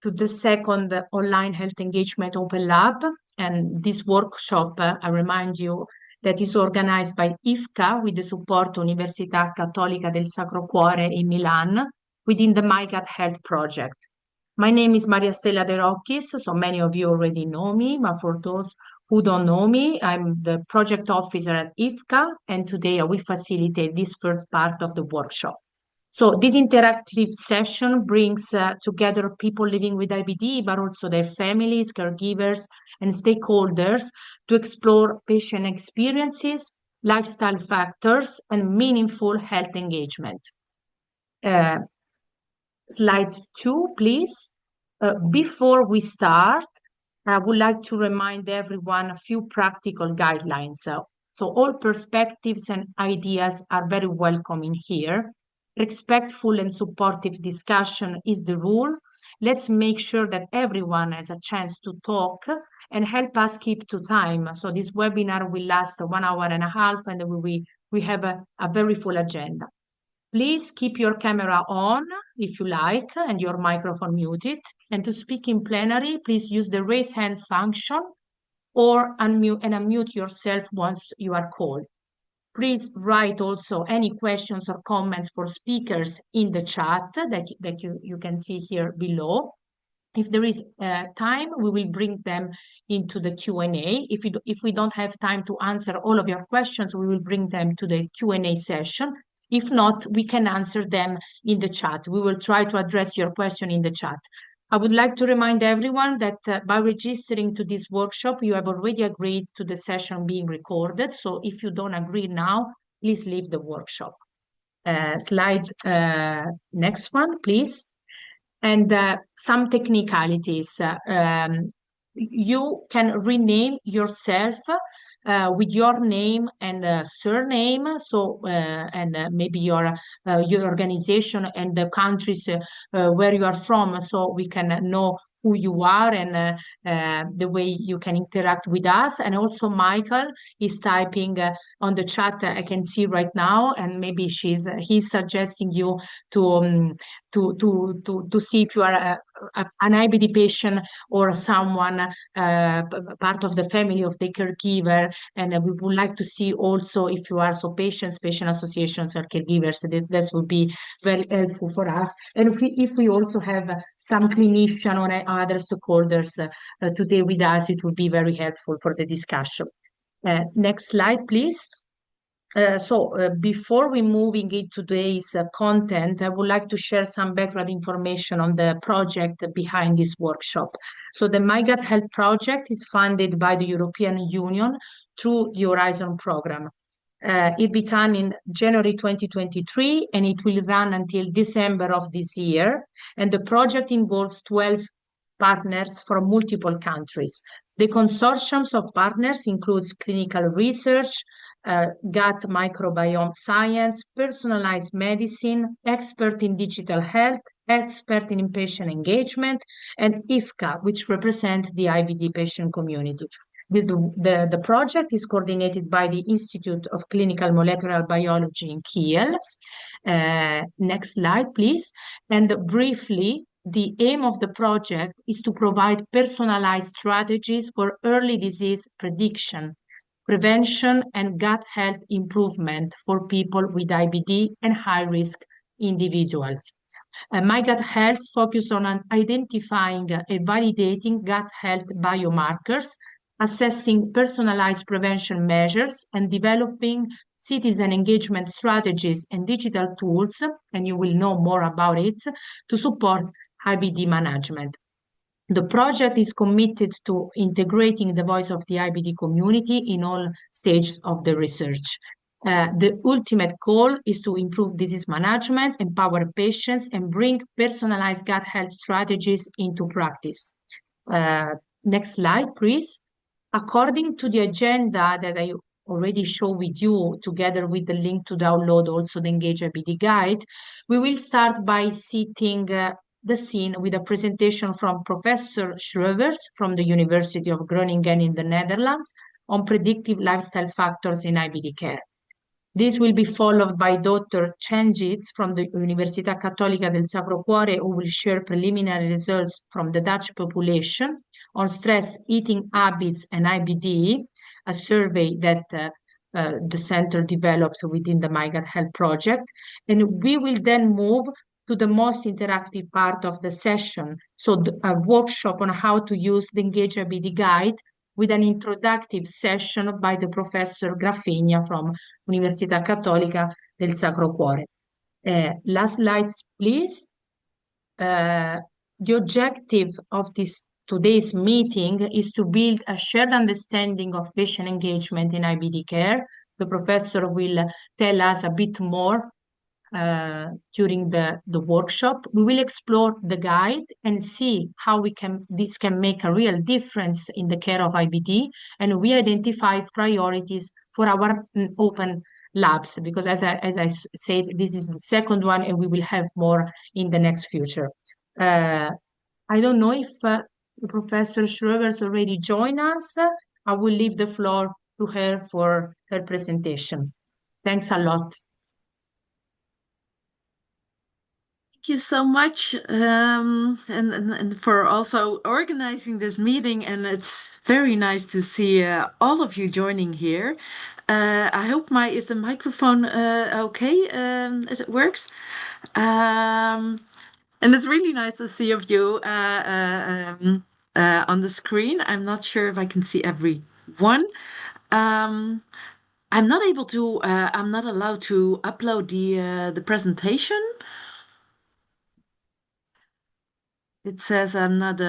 to the second online health engagement open lab. And this workshop, I remind you, that is organized by IFCCA with the support of Università Cattolica del Sacro Cuore in Milan within the miGut-Health project. My name is Maria Stella De Rocchis, so many of you already know me, but for those who don't know me, I'm the project officer at IFCCA, and today I will facilitate this first part of the workshop. So this interactive session brings together people living with IBD, but also their families, caregivers, and stakeholders to explore patient experiences, lifestyle factors, and meaningful health engagement. Slide 2, please. Before we start, I would like to remind everyone a few practical guidelines. So all perspectives and ideas are very welcome in here. Respectful and supportive discussion is the rule. Let's make sure that everyone has a chance to talk and help us keep to time. So this webinar will last 1 hour and a half, and we have a very full agenda. Please keep your camera on if you like and your microphone muted. And to speak in plenary, please use the raise hand function or unmute yourself once you are called. Please write also any questions or comments for speakers in the chat that you can see here below. If there is time, we will bring them into the Q&A. If we don't have time to answer all of your questions, we will bring them to the Q&A session. If not, we can answer them in the chat. We will try to address your question in the chat. I would like to remind everyone that by registering to this workshop, you have already agreed to the session being recorded. So if you don't agree now, please leave the workshop. Slide next one, please. And some technicalities. You can rename yourself with your name and surname, so and maybe your organization and the countries where you are from, so we can know who you are and the way you can interact with us. And also Michael is typing on the chat, I can see right now, and maybe he's suggesting you to see if you are an IBD patient or someone part of the family of the caregiver. And we would like to see also if you are patients, patient associations, or caregivers. This would be very helpful for us. And if we also have some clinician or other stakeholders today with us, it would be very helpful for the discussion. Next slide, please. Before we moving into today's content, I would like to share some background information on the project behind this workshop. So the miGut-Health project is funded by the European Union through the Horizon program. It began in January 2023, and it will run until December of this year. And the project involves 12 partners from multiple countries. The consortiums of partners includes clinical research, gut microbiome science, personalized medicine, expert in digital health, expert in patient engagement, and IFCCA, which represent the IBD patient community. The project is coordinated by the Institute of Clinical Molecular Biology in Kiel. Next slide, please. And briefly, the aim of the project is to provide personalized strategies for early disease prediction, prevention, and gut health improvement for people with IBD and high-risk individuals. miGut-Health focuses on identifying and validating gut health biomarkers, assessing personalized prevention measures, and developing citizen engagement strategies and digital tools, and you will know more about it, to support IBD management. The project is committed to integrating the voice of the IBD community in all stages of the research. The ultimate goal is to improve disease management, empower patients, and bring personalized gut health strategies into practice. Next slide, please. According to the agenda that I already showed with you, together with the link to download also the ENGAGE-IBD guide, we will start by setting the scene with a presentation from Professor Schroevers from the University of Groningen in the Netherlands on predictive lifestyle factors in IBD care. This will be followed by Dr. Cengiz from the Università Cattolica del Sacro Cuore, who will share preliminary results from the Dutch population on stress, eating habits, and IBD, a survey that the center developed within the miGut-Health project. And we will then move to the most interactive part of the session, so a workshop on how to use the ENGAGE-IBD guide with an introductive session by the Professor Graffigna from Università Cattolica del Sacro Cuore. Last slides, please. The objective of today's meeting is to build a shared understanding of patient engagement in IBD care. The professor will tell us a bit more during the workshop. We will explore the guide and see how this can make a real difference in the care of IBD, and we identify priorities for our open labs, because as I said, this is the second one and we will have more in the next future. I don't know if Professor Schroevers already joined us. I will leave the floor to her for her presentation. Thanks a lot. Thank you so much, and for also organizing this meeting. And it's very nice to see all of you joining here. I hope is the microphone okay as it works. And it's really nice to see of you on the screen. I'm not sure if I can see everyone. I'm not able to. I'm not allowed to upload the presentation. It says I'm not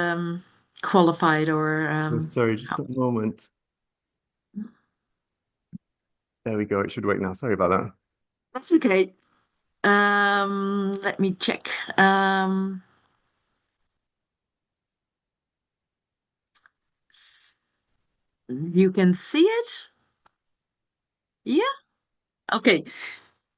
qualified or. Oh, sorry, just a moment. There we go. It should work now. Sorry about that. That's okay. Let me check. You can see it? Yeah? Okay.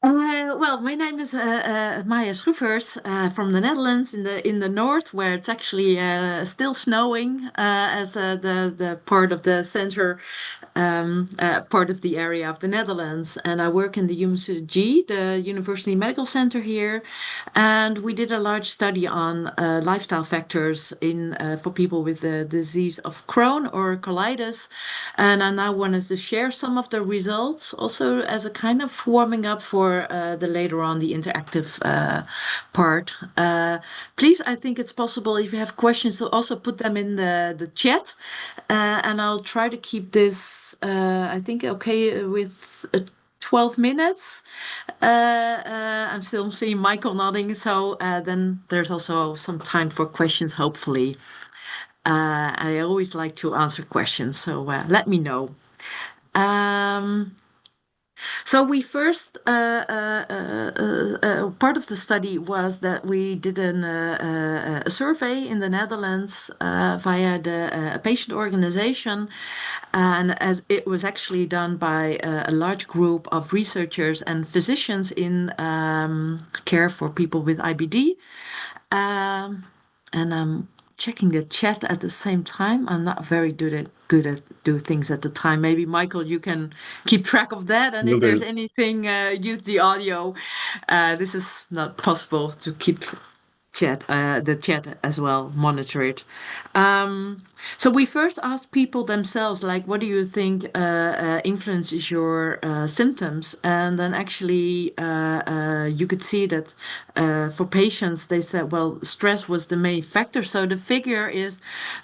Well, my name is Maya Schroevers from the Netherlands in the north, where it's actually still snowing as the part of the center part of the area of the Netherlands. And I work in the UMCG, the University Medical Center here, and we did a large study on lifestyle factors for people with the disease of Crohn or colitis. And I now wanted to share some of the results, also as a kind of warming up for the later on the interactive part. Please, I think it's possible if you have questions to also put them in the chat, and I'll try to keep this, I think, okay with 12 minutes. I'm still seeing Michael nodding, so then there's also some time for questions, hopefully. I always like to answer questions, so let me know. So we first, part of the study was that we did a survey in the Netherlands via a patient organization, and as it was actually done by a large group of researchers and physicians in care for people with IBD. And I'm checking the chat at the same time. I'm not very good at do things at the time. Maybe Michael, you can keep track of that, and if there's anything, use the audio. This is not possible to keep the chat as well, monitor it. So we first asked people themselves, like, what do you think influences your symptoms? And then actually you could see that for patients, they said, well, stress was the main factor. So the figure is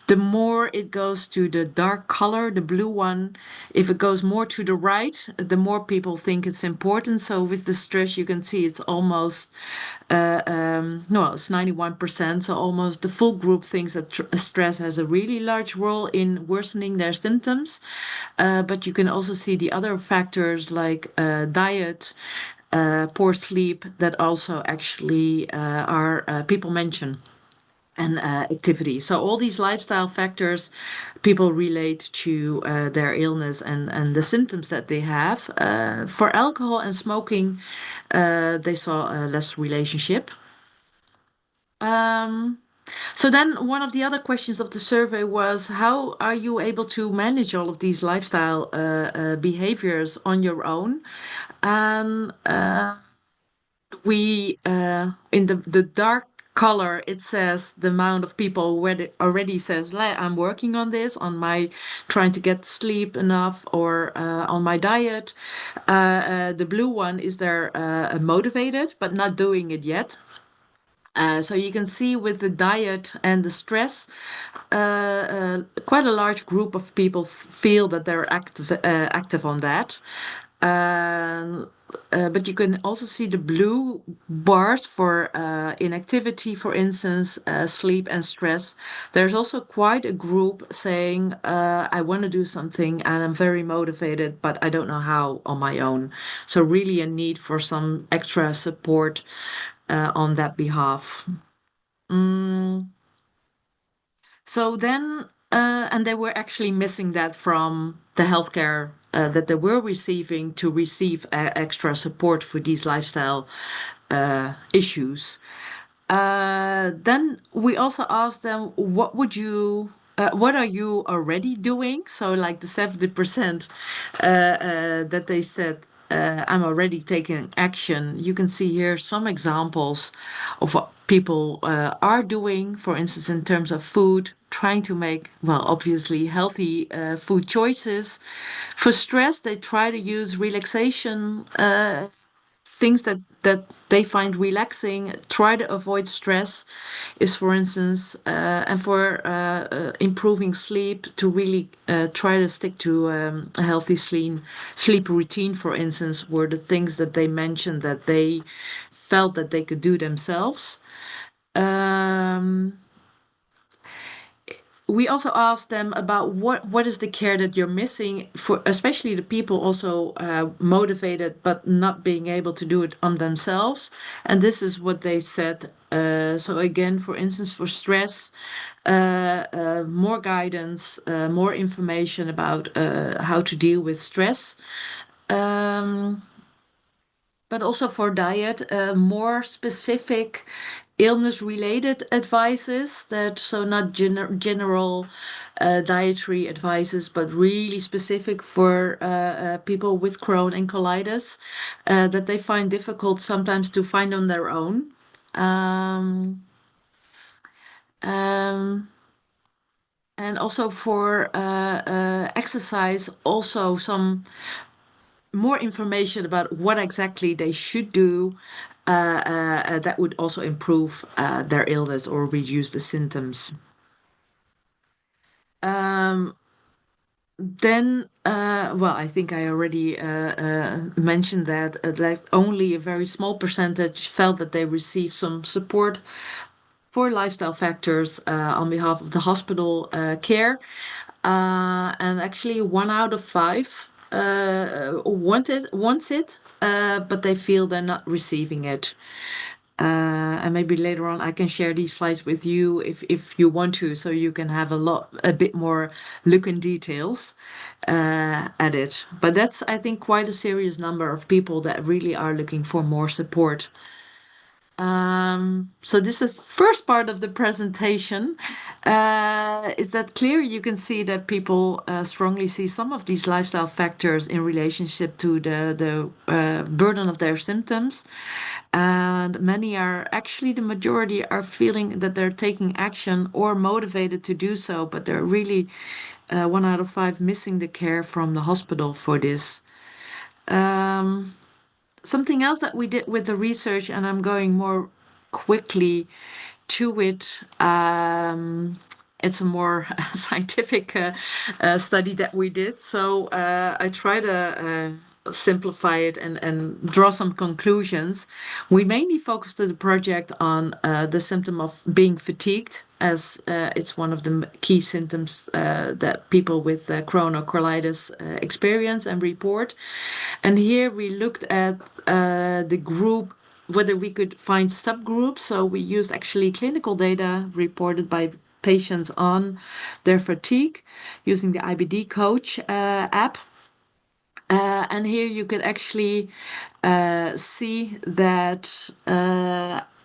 the more it goes to the dark color, the blue one, if it goes more to the right, the more people think it's important. So with the stress, you can see it's almost, no, it's 91%. So almost the full group thinks that stress has a really large role in worsening their symptoms. But you can also see the other factors like diet, poor sleep, that also actually are people mention, and activity. So all these lifestyle factors people relate to their illness and the symptoms that they have. For alcohol and smoking, they saw a less relationship. So then one of the other questions of the survey was, how are you able to manage all of these lifestyle behaviors on your own? And we in the dark color, it says the amount of people where it already says, I'm working on this, on my trying to get sleep enough, or on my diet. The blue one is they're motivated but not doing it yet. So you can see with the diet and the stress, quite a large group of people feel that they're active on that. But you can also see the blue bars for inactivity, for instance, sleep and stress. There's also quite a group saying, I want to do something and I'm very motivated, but I don't know how on my own. So really a need for some extra support on that behalf. So then, and they were actually missing that from the healthcare that they were receiving to receive extra support for these lifestyle issues. Then we also asked them, what are you already doing? So like the 70% that they said, I'm already taking action. You can see here some examples of what people are doing, for instance, in terms of food, trying to make, well, obviously healthy food choices. For stress, they try to use relaxation things that they find relaxing, try to avoid stress is, for instance, and for improving sleep, to really try to stick to a healthy sleep routine, for instance, were the things that they mentioned that they felt that they could do themselves. We also asked them about what is the care that you're missing, for especially the people also motivated but not being able to do it on themselves. And this is what they said. So again, for instance, for stress, more guidance, more information about how to deal with stress. But also for diet, more specific illness-related advices, that so not general dietary advices, but really specific for people with Crohn and colitis that they find difficult sometimes to find on their own. And also for exercise, also some more information about what exactly they should do that would also improve their illness or reduce the symptoms. Then, well, I think I already mentioned that like only a very small percentage felt that they received some support for lifestyle factors on behalf of the hospital care. And actually 1 out of 5 wants it, but they feel they're not receiving it. And maybe later on I can share these slides with you if you want to, so you can have a bit more look in details at it. But that's, I think, quite a serious number of people that really are looking for more support. So this is the first part of the presentation. Is that clear? You can see that people strongly see some of these lifestyle factors in relationship to the burden of their symptoms. And many are actually, the majority are feeling that they're taking action or motivated to do so, but they're really 1 out of 5 missing the care from the hospital for this. Something else that we did with the research, and I'm going more quickly to it, it's a more scientific study that we did. So I try to simplify it and draw some conclusions. We mainly focused the project on the symptom of being fatigued, as it's one of the key symptoms that people with Crohn or colitis experience and report. And here we looked at the group, whether we could find subgroups. So we used actually clinical data reported by patients on their fatigue using the IBD Coach app. And here you could actually see that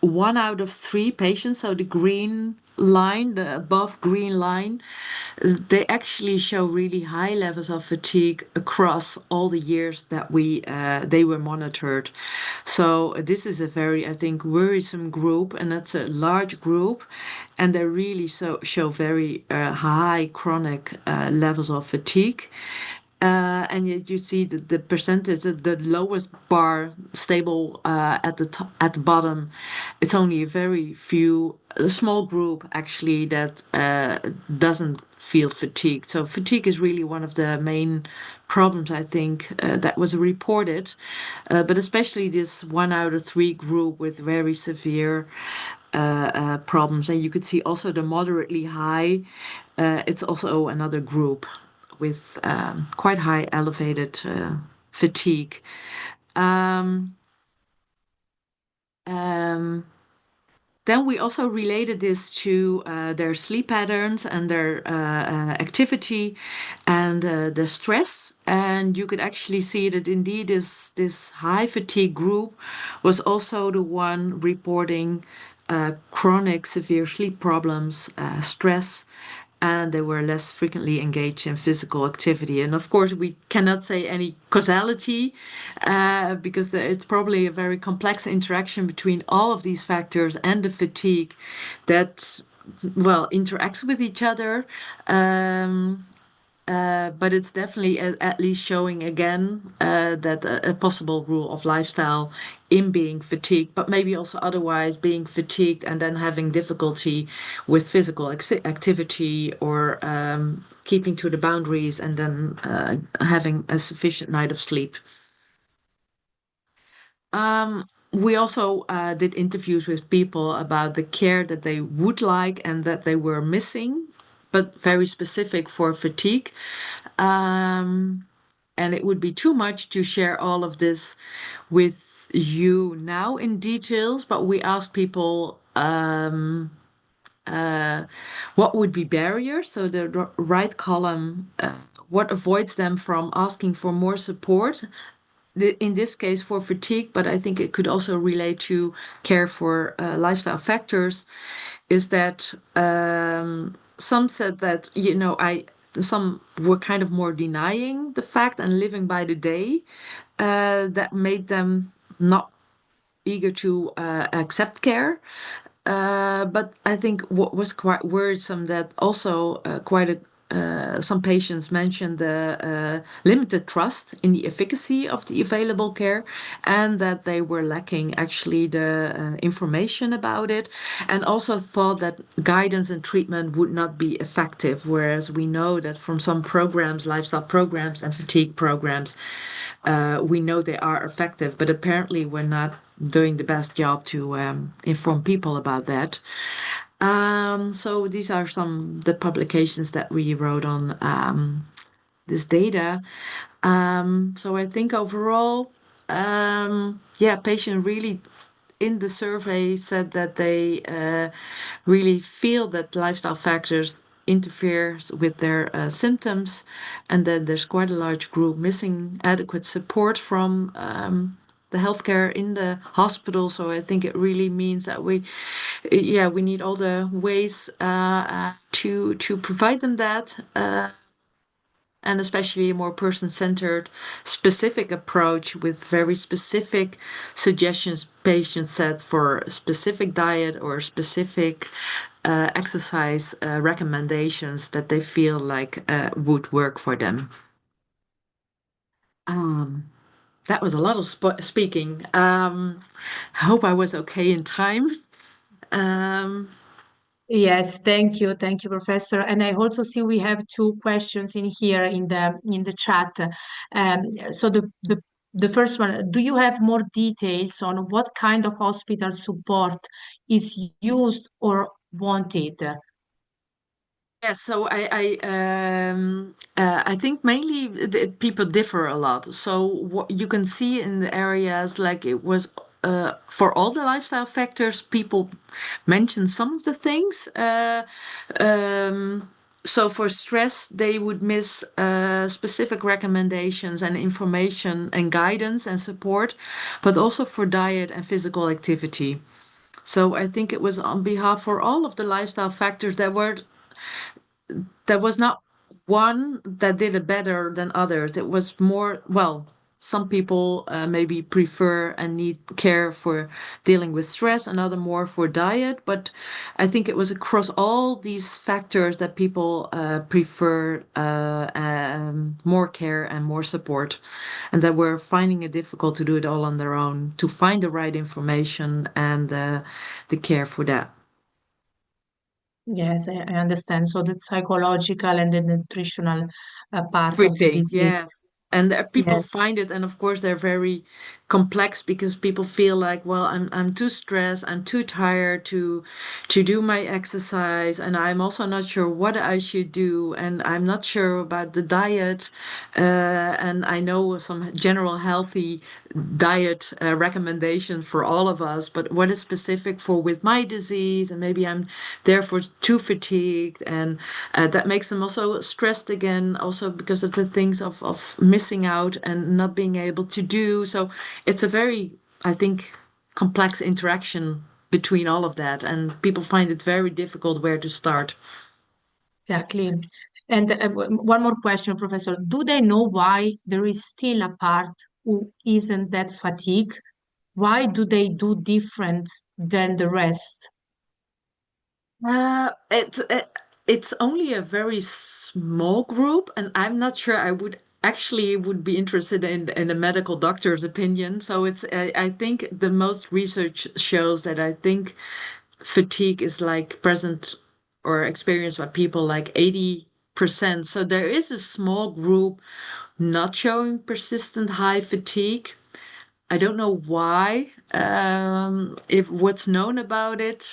1 out of 3 patients, so the green line, the above green line, they actually show really high levels of fatigue across all the years that they were monitored. So this is a very, I think, worrisome group, and that's a large group, and they really show very high chronic levels of fatigue. And yet you see the percentage of the lowest bar stable at the top, at the bottom. It's only a small group actually that doesn't feel fatigued. So fatigue is really one of the main problems I think that was reported, but especially this 1 out of 3 group with very severe problems. And you could see also the moderately high. It's also another group with quite high elevated fatigue. Then we also related this to their sleep patterns and their activity and the stress. And you could actually see that indeed this high fatigue group was also the one reporting chronic severe sleep problems, stress, and they were less frequently engaged in physical activity. And of course, we cannot say any causality because it's probably a very complex interaction between all of these factors and the fatigue that, well, interacts with each other. But it's definitely at least showing again that a possible rule of lifestyle in being fatigued, but maybe also otherwise being fatigued and then having difficulty with physical activity or keeping to the boundaries and then having a sufficient night of sleep. We also did interviews with people about the care that they would like and that they were missing, but very specific for fatigue. And it would be too much to share all of this with you now in details, but we asked people what would be barriers. So the right column, what avoids them from asking for more support. In this case for fatigue, but I think it could also relate to care for lifestyle factors, is that some said that, some were kind of more denying the fact and living by the day that made them not eager to accept care. But I think what was quite worrisome that also some patients mentioned the limited trust in the efficacy of the available care and that they were lacking actually the information about it and also thought that guidance and treatment would not be effective, whereas we know that from some programs, lifestyle programs and fatigue programs, we know they are effective, but apparently we're not doing the best job to inform people about that. So these are some the publications that we wrote on this data. So I think overall, patient really in the survey said that they really feel that lifestyle factors interferes with their symptoms, and that there's quite a large group missing adequate support from the healthcare in the hospital. So I think it really means that we need all the ways to provide them that. And especially a more person-centered, specific approach with very specific suggestions patients set for specific diet or specific exercise recommendations that they feel like would work for them. That was a lot of speaking. I hope I was okay in time. Yes, thank you, Professor. And I also see we have two questions in here in the chat. So the first one, do you have more details on what kind of hospital support is used or wanted? Yeah, so I think mainly people differ a lot. So what you can see in the areas like it was for all the lifestyle factors, people mentioned some of the things. So for stress, they would miss specific recommendations and information and guidance and support, but also for diet and physical activity. So I think it was on behalf for all of the lifestyle factors. There was not one that did it better than others. It was more, well, some people maybe prefer and need care for dealing with stress, and other more for diet. But I think it was across all these factors that people prefer more care and more support, and that were finding it difficult to do it all on their own, to find the right information and the care for that. Yes, I understand. So the psychological and the nutritional part of the Everything, disease. yes. And people Yes, find it, and of course they're very complex because people feel like, well, I'm too stressed, I'm too tired to do my exercise, and I'm also not sure what I should do, and I'm not sure about the diet, and I know some general healthy diet recommendations for all of us, but what is specific for with my disease, and maybe I'm therefore too fatigued, and that makes them also stressed again, also because of the things of missing out and not being able to do. So it's a very, I think, complex interaction between all of that, and people find it very difficult where to start. exactly. And one more question, Professor. Do they know why there is still a part who isn't that fatigue? Why do they do different than the rest? It's only a very small group, and I'm not sure I would be interested in a medical doctor's opinion. So I think the most research shows that I think fatigue is like present or experienced by people like 80%. So there is a small group not showing persistent high fatigue. I don't know why. If what's known about it,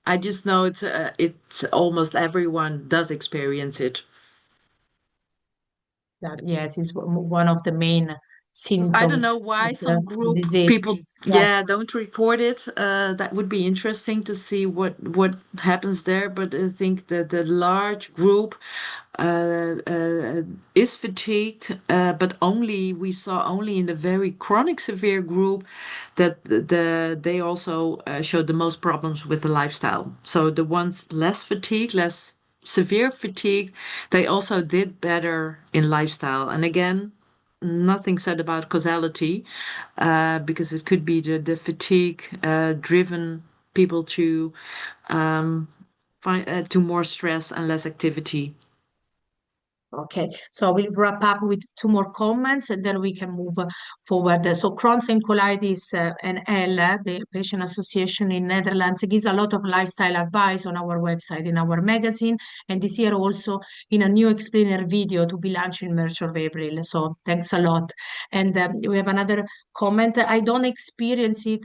I just know it's almost everyone does experience it. That, yes, is one of the main I don't know symptoms why of some the group disease. people, Yes, yeah, don't report it. That would be interesting to see what happens there. But I think that the large group uh, uh, is fatigued, but only we saw only in the very chronic severe group that they also showed the most problems with the lifestyle. So the ones less fatigued, less severe fatigue, they also did better in lifestyle. And again, nothing said about causality, because it could be the fatigue driven people um, to more stress and less activity. okay, so we'll wrap up with two more comments and then we can move forward. So Crohn's and Colitis and L, the Patient Association in Netherlands, gives a lot of lifestyle advice on our website, in our magazine, and this year also in a new explainer video to be launched in March of April. So thanks a lot. And we have another comment. I don't experience it.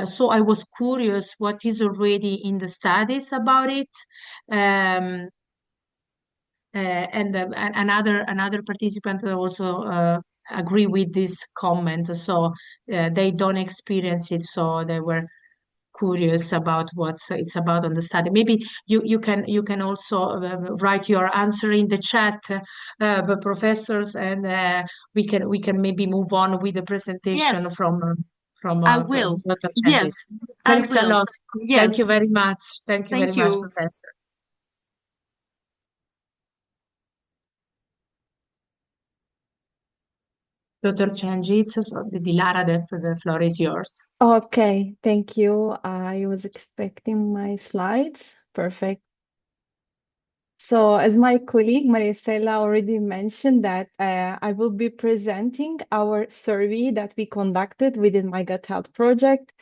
So I was curious what is already in the studies about it. Um, and another participant also agree with this comment. So they don't experience it, so they were curious about what it's about on the study. Maybe you can also write your answer in the chat, the professors, and we can maybe move on with the presentation Yes, from I will. Dr. Cengiz. Yes, I Thanks a will. lot. Thank you Yes, very much. Thank you very thank much, you. Professor. Dr. Cengiz, so the Dilara, the floor is yours. Okay, thank you. I was expecting my slides. Perfect. So, as my colleague Maricela already mentioned, that I will be presenting our survey that we conducted within miGut-Health project.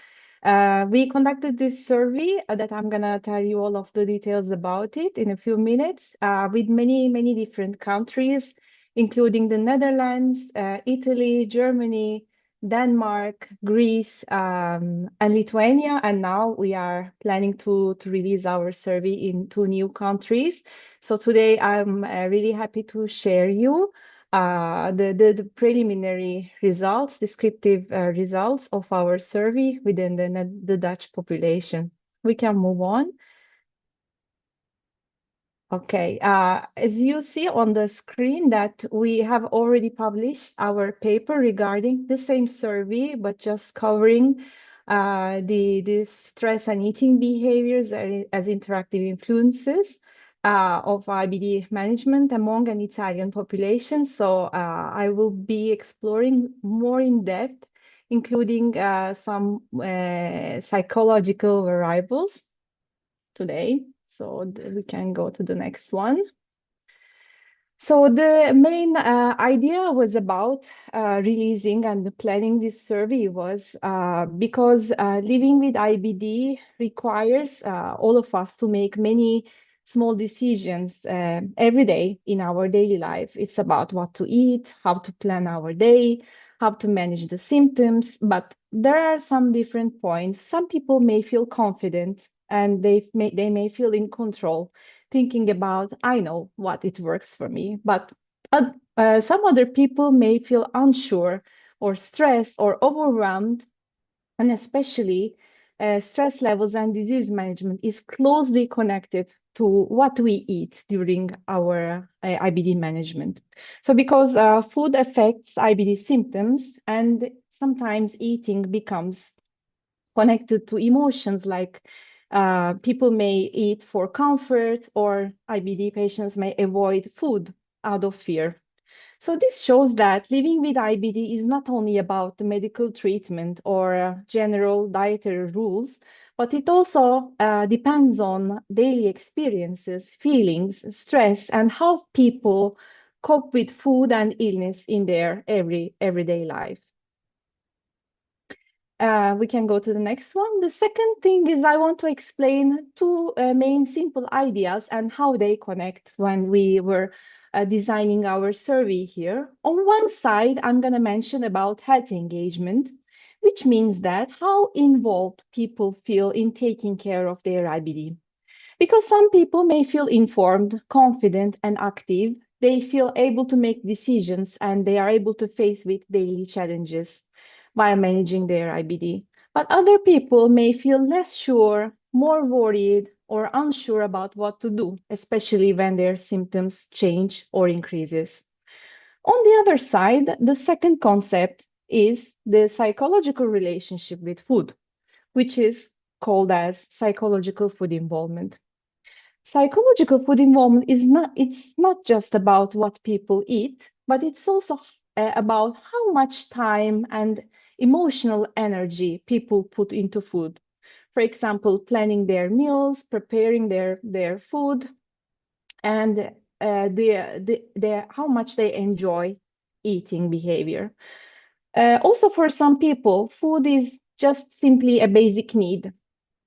We conducted this survey that I'm gonna tell you all of the details about it in a few minutes, with many different countries, including the Netherlands, Italy, Germany, Denmark, Greece, and Lithuania. And now we are planning to release our survey in 2 new countries. So today I'm really happy to share you the preliminary results, descriptive results of our survey within the Dutch population. We can move on. Okay, as you see on the screen that we have already published our paper regarding the same survey, but just covering the stress and eating behaviors as interactive influences of IBD management among an Italian population. So I will be exploring more in depth, including some psychological variables today. So we can go to the next one. So the main idea was about releasing and planning this survey was because living with IBD requires all of us to make many small decisions every day in our daily life. It's about what to eat, how to plan our day, how to manage the symptoms, but there are some different points. Some people may feel confident and they may feel in control, thinking about, I know what it works for me, but some other people may feel unsure or stressed or overwhelmed, and especially stress levels and disease management is closely connected to what we eat during our IBD management. So because food affects IBD symptoms and sometimes eating becomes connected to emotions like people may eat for comfort or IBD patients may avoid food out of fear. So this shows that living with IBD is not only about the medical treatment or general dietary rules, but it also depends on daily experiences, feelings, stress, and how people cope with food and illness in their everyday life. We can go to the next one. The second thing is I want to explain two main simple ideas and how they connect when we were designing our survey here. On one side, I'm going to mention about health engagement, which means that how involved people feel in taking care of their IBD. Because some people may feel informed, confident, and active. They feel able to make decisions and they are able to face with daily challenges while managing their IBD. But other people may feel less sure, more worried, or unsure about what to do, especially when their symptoms change or increases. On the other side, the second concept is the psychological relationship with food, which is called as psychological food involvement. Psychological food involvement it's not just about what people eat, but it's also about how much time and emotional energy people put into food. For example, planning their meals, preparing their food, and how much they enjoy eating behavior. Also, for some people, food is just simply a basic need,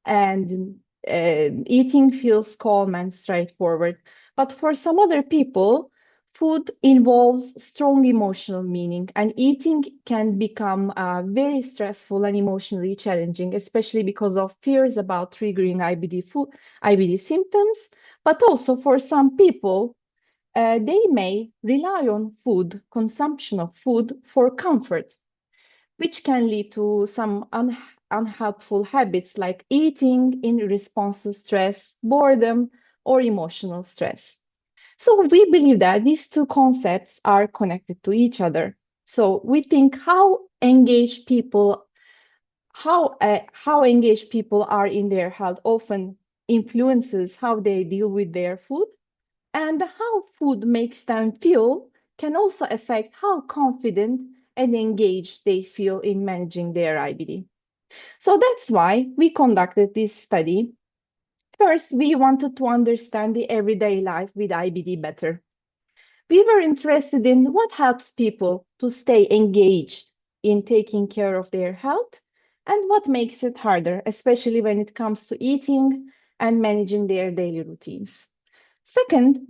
and eating feels calm and straightforward. But for some other people, food involves strong emotional meaning, and eating can become very stressful and emotionally challenging, especially because of fears about triggering IBD symptoms. But also for some people, they may rely on food, consumption of food for comfort, which can lead to some unhelpful habits like eating in response to stress, boredom, or emotional stress. So we believe that these two concepts are connected to each other. So we think how engaged people are in their health often influences how they deal with their food, and how food makes them feel can also affect how confident and engaged they feel in managing their IBD. So that's why we conducted this study. First, we wanted to understand the everyday life with IBD better. We were interested in what helps people to stay engaged in taking care of their health and what makes it harder, especially when it comes to eating and managing their daily routines. Second,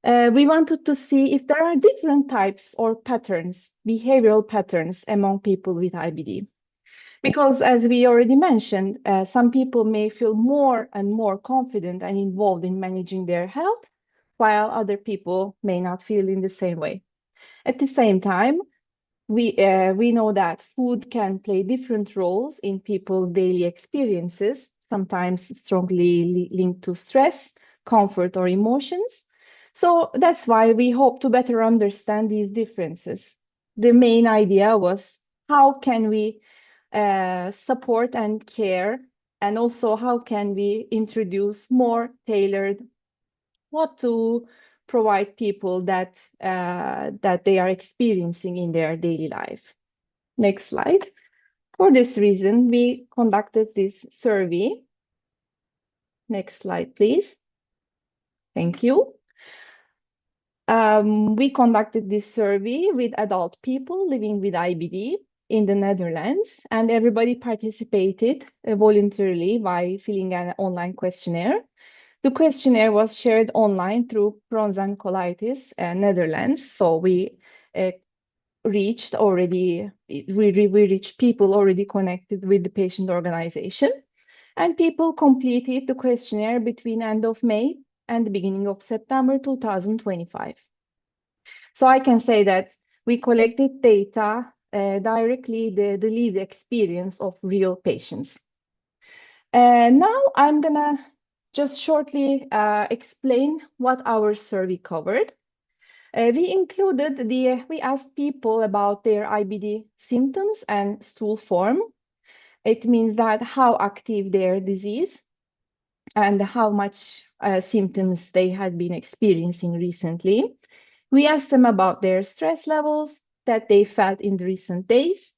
we wanted to see if there are different types or patterns, behavioral patterns among people with IBD. Because as we already mentioned, some people may feel more and more confident and involved in managing their health, while other people may not feel in the same way. At the same time, we know that food can play different roles in people's daily experiences, sometimes strongly linked to stress, comfort, or emotions. So that's why we hope to better understand these differences. The main idea was how can we support and care, and also how can we introduce more tailored what to provide people that that they are experiencing in their daily life. Next slide. For this reason, we conducted this survey. Next slide, please. Thank you. We conducted this survey with adult people living with IBD in the Netherlands, and everybody participated voluntarily by filling an online questionnaire. The questionnaire was shared online through Ulcerative Colitis, Netherlands. So we reached people already connected with the patient organization, and people completed the questionnaire between end of May and the beginning of September 2025. So I can say that we collected data directly, the lived experience of real patients. Now I'm gonna just shortly explain what our survey covered. We asked people about their IBD symptoms and stool form. It means that how active their disease and how much symptoms they had been experiencing recently. We asked them about their stress levels that they felt in the recent days.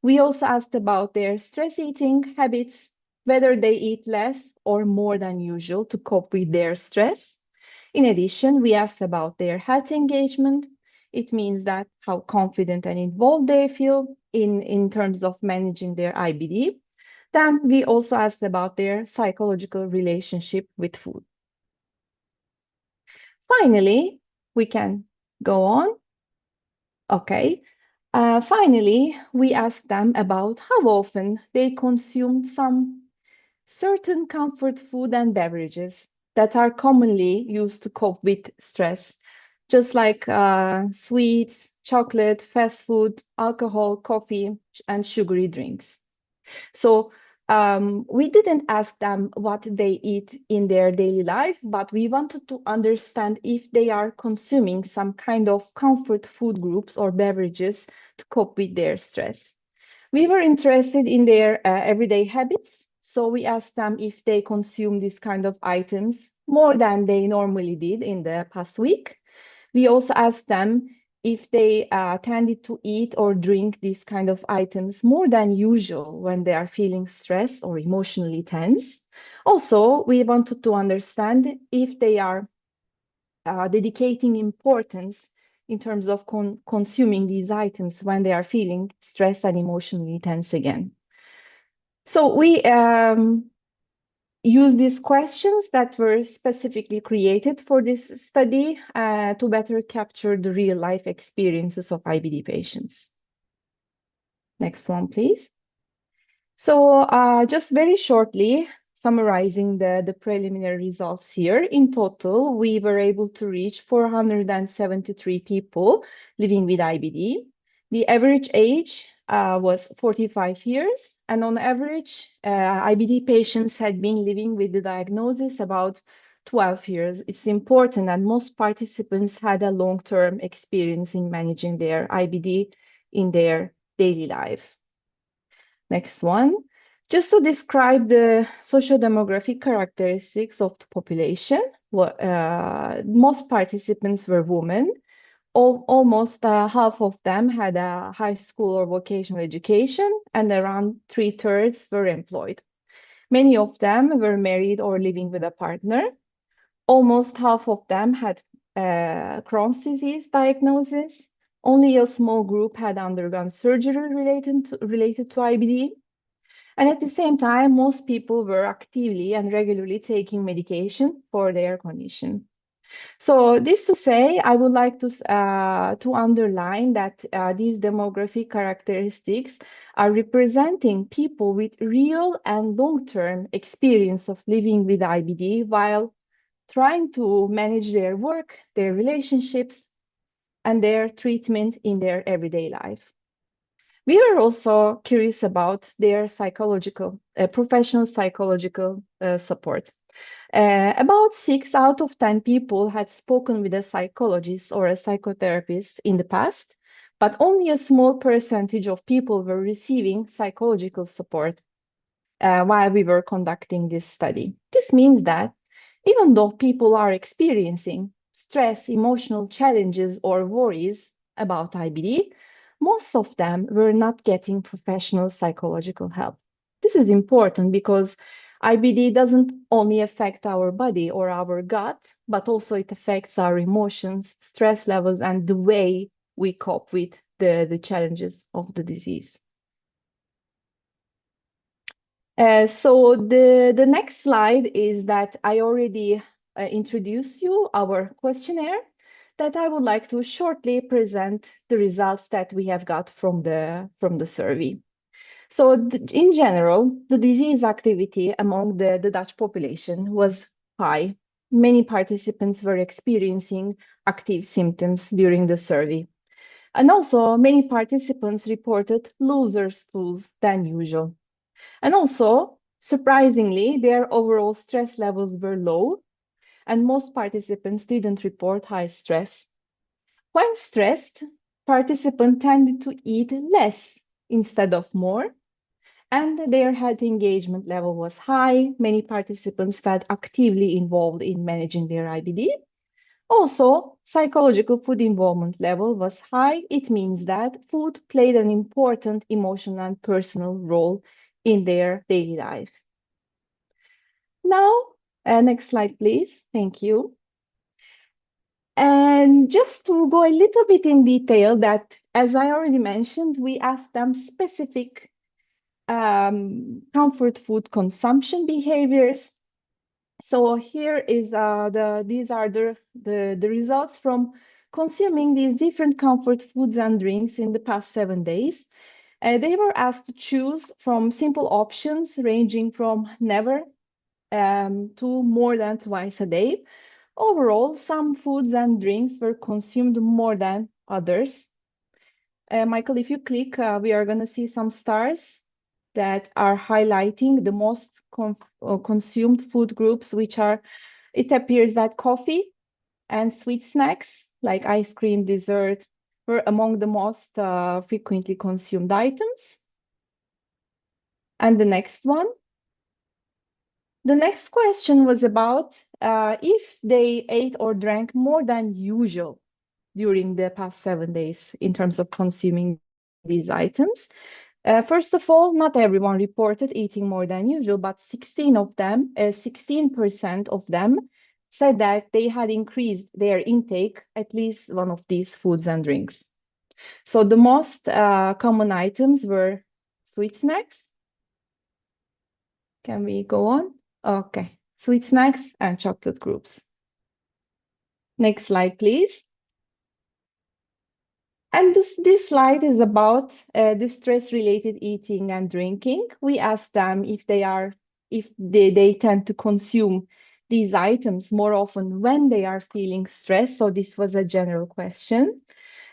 We also asked about their stress eating habits, whether they eat less or more than usual to cope with their stress. In addition, we asked about their health engagement. It means that how confident and involved they feel in terms of managing their IBD. Then we also asked about their psychological relationship with food. Finally, we can go on. Okay. Finally, we asked them about how often they consume some certain comfort food and beverages that are commonly used to cope with stress, just like sweets, chocolate, fast food, alcohol, coffee, and sugary drinks. So we didn't ask them what they eat in their daily life, but we wanted to understand if they are consuming some kind of comfort food groups or beverages to cope with their stress. We were interested in their everyday habits. So we asked them if they consume these kind of items more than they normally did in the past week. We also asked them if they tended to eat or drink these kind of items more than usual when they are feeling stressed or emotionally tense. Also, we wanted to understand if they are dedicating importance in terms of consuming these items when they are feeling stressed and emotionally tense again. So we use these questions that were specifically created for this study to better capture the real life experiences of IBD patients. Next one, please. So just very shortly, summarizing the preliminary results here, in total, we were able to reach 473 people living with IBD. The average age was 45 years. And on average, IBD patients had been living with the diagnosis about 12 years. It's important that most participants had a long-term experience in managing their IBD in their daily life. Next one. Just to describe the socio-demographic characteristics of the population, most participants were women. Almost half of them had a high school or vocational education, and around 3/3 were employed. Many of them were married or living with a partner. Almost half of them had Crohn's disease diagnosis. Only a small group had undergone surgery related to IBD. And at the same time, most people were actively and regularly taking medication for their condition. So this to say, I would like to underline that these demographic characteristics are representing people with real and long-term experience of living with IBD while trying to manage their work, their relationships, and their treatment in their everyday life. We are also curious about their professional psychological support. About 6 out of 10 people had spoken with a psychologist or a psychotherapist in the past, but only a small percentage of people were receiving psychological support while we were conducting this study. This means that even though people are experiencing stress, emotional challenges, or worries about IBD, most of them were not getting professional psychological help. This is important because IBD doesn't only affect our body or our gut, but also it affects our emotions, stress levels, and the way we cope with the challenges of the disease. So the next slide is that I already introduced you our questionnaire that I would like to shortly present the results that we have got from the survey. So in general, the disease activity among the Dutch population was high. Many participants were experiencing active symptoms during the survey. And also many participants reported looser stools than usual. And also, surprisingly, their overall stress levels were low, and most participants didn't report high stress. When stressed, participants tended to eat less instead of more, and their health engagement level was high. Many participants felt actively involved in managing their IBD. Also, psychological food involvement level was high. It means that food played an important emotional and personal role in their daily life. Now, next slide, please. Thank you. And just to go a little bit in detail that, as I already mentioned, we asked them specific comfort food consumption behaviors. So here is these are the results from consuming these different comfort foods and drinks in the past 7 days. They were asked to choose from simple options ranging from never to more than twice a day. Overall, some foods and drinks were consumed more than others. Michael, if you click, we are going to see some stars that are highlighting the most consumed food groups, which are, it appears that coffee and sweet snacks like ice cream, dessert, were among the most frequently consumed items. And the next one. The next question was about if they ate or drank more than usual during the past 7 days in terms of consuming these items. First of all, not everyone reported eating more than usual, but 16% of them said that they had increased their intake at least one of these foods and drinks. So the most common items were sweet snacks. Can we go on? Okay, sweet snacks and chocolate groups. Next slide, please. And this slide is about the stress-related eating and drinking. We asked them if they tend to consume these items more often when they are feeling stressed. So this was a general question.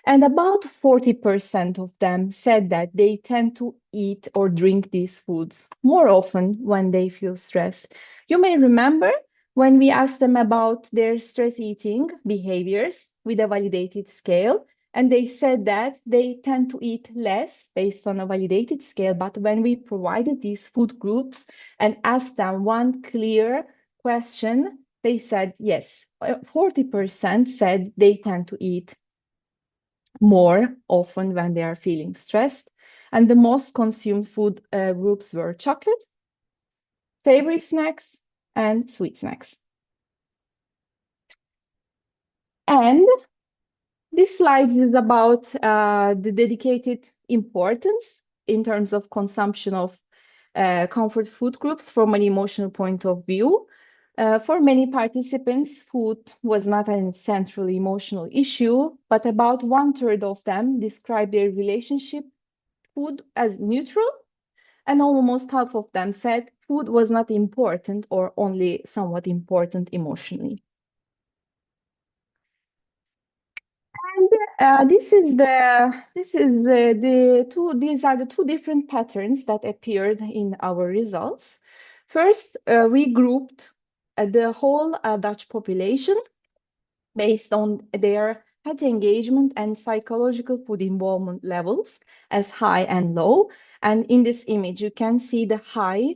And about 40% of them said that they tend to eat or drink these foods more often when they feel stressed. You may remember when we asked them about their stress eating behaviors with a validated scale, and they said that they tend to eat less based on a validated scale. But when we provided these food groups and asked them one clear question, they said yes, 40% said they tend to eat more often when they are feeling stressed. And the most consumed food groups were chocolate, savory snacks, and sweet snacks. And this slide is about the dedicated importance in terms of consumption of comfort food groups from an emotional point of view. For many participants, food was not a central emotional issue, but about 1/3 of them described their relationship food as neutral, and almost half of them said food was not important or only somewhat important emotionally. And these are the two different patterns that appeared in our results. First, we grouped the whole Dutch population based on their had engagement and psychological food involvement levels as high and low. And in this image, you can see the high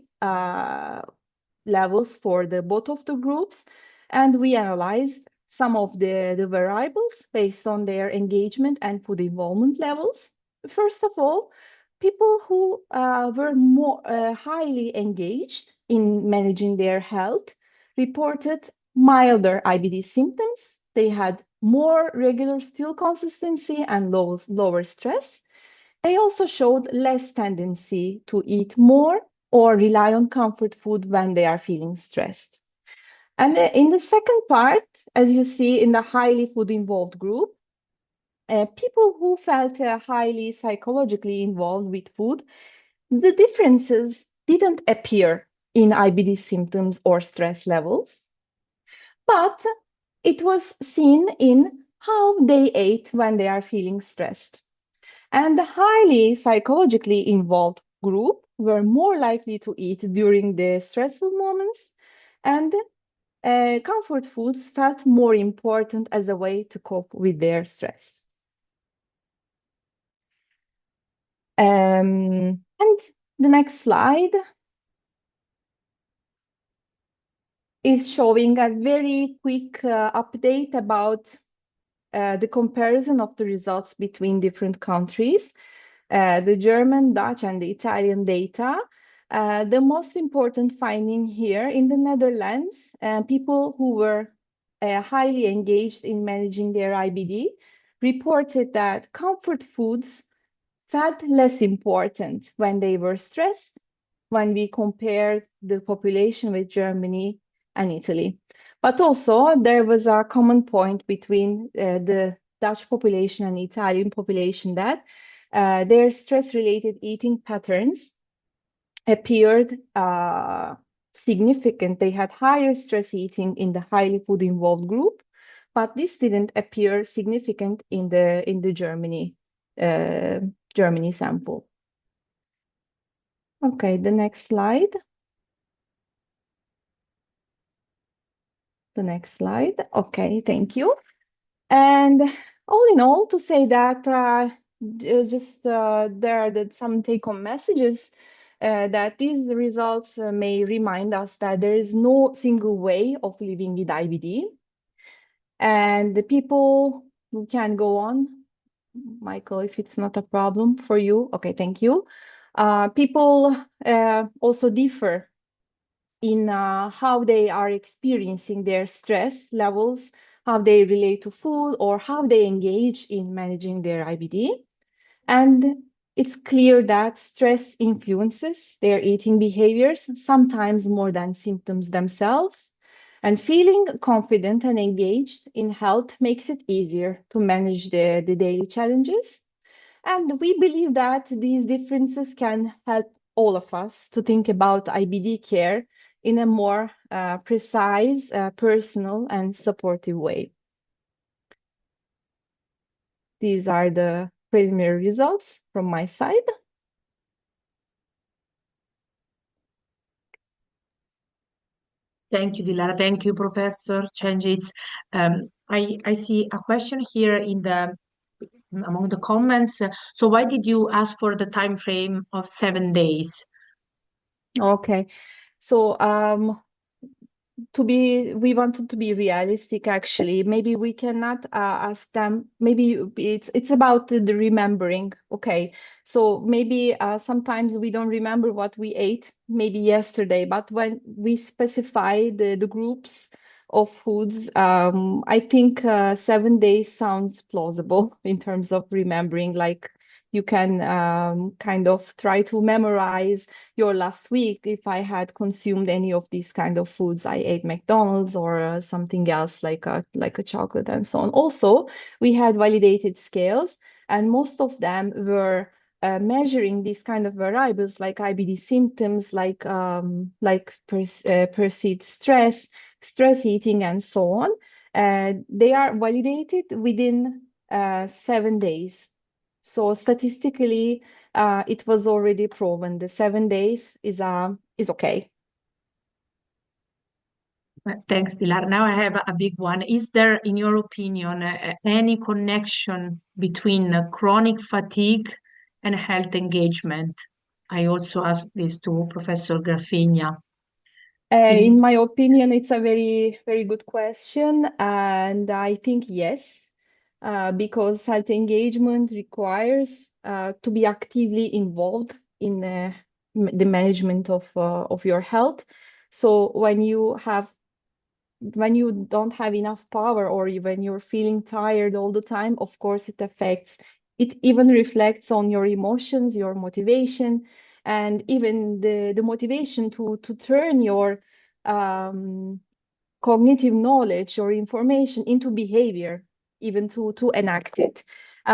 levels for both of the groups. And we analyzed some of the variables based on their engagement and food involvement levels. First of all, people who were more highly engaged in managing their health reported milder IBD symptoms. They had more regular stool consistency and lower stress. They also showed less tendency to eat more or rely on comfort food when they are feeling stressed. And in the second part, as you see in the highly food involved group, people who felt highly psychologically involved with food, the differences didn't appear in IBD symptoms or stress levels, but it was seen in how they ate when they are feeling stressed. And the highly psychologically involved group were more likely to eat during the stressful moments, and comfort foods felt more important as a way to cope with their stress. And the next slide is showing a very quick update about the comparison of the results between different countries, the German, Dutch, and the Italian data. The most important finding here in the Netherlands, people who were highly engaged in managing their IBD reported that comfort foods felt less important when they were stressed when we compared the population with Germany and Italy. But also there was a common point between the Dutch population and Italian population that their stress-related eating patterns appeared significant. They had higher stress eating in the highly food-involved group, but this didn't appear significant in the Germany sample. Okay, the next slide. The next slide. Okay, thank you. And all in all, to say that there are some take-home messages that these results may remind us that there is no single way of living with IBD. And the people who can go on, Michael, if it's not a problem for you. Okay, thank you. People also differ in how they are experiencing their stress levels, how they relate to food, or how they engage in managing their IBD. And it's clear that stress influences their eating behaviors, sometimes more than symptoms themselves. And feeling confident and engaged in health makes it easier to manage the daily challenges. And we believe that these differences can help all of us to think about IBD care in a more precise, personal, and supportive way. These are the preliminary results from my side. Thank you, Dilara. Thank you, Professor Cengiz. I see a question here among the comments. So why did you ask for the time frame of 7 days? Okay, so we wanted to be realistic actually. Maybe we cannot ask them, maybe it's about the remembering. Okay, so maybe sometimes we don't remember what we ate maybe yesterday, but when we specify the groups of foods, I think 7 days sounds plausible in terms of remembering. Like you can kind of try to memorize your last week. If I had consumed any of these kind of foods, I ate McDonald's or something else like a chocolate and so on. Also, we had validated scales, and most of them were measuring these kind of variables like IBD symptoms, like perceived stress eating, and so on. They are validated within 7 days. So statistically, it was already proven the 7 days is okay. Thanks, Dilara. Now I have a big one. Is there, in your opinion, any connection between chronic fatigue and health engagement? I also asked this to Professor Graffigna. In my opinion, it's a very, very good question. And I think yes, because health engagement requires to be actively involved in the management of your health. So when you don't have enough power or when you're feeling tired all the time, of course, it even reflects on your emotions, your motivation, and even the motivation to turn your cognitive knowledge or information into behavior, even to enact it.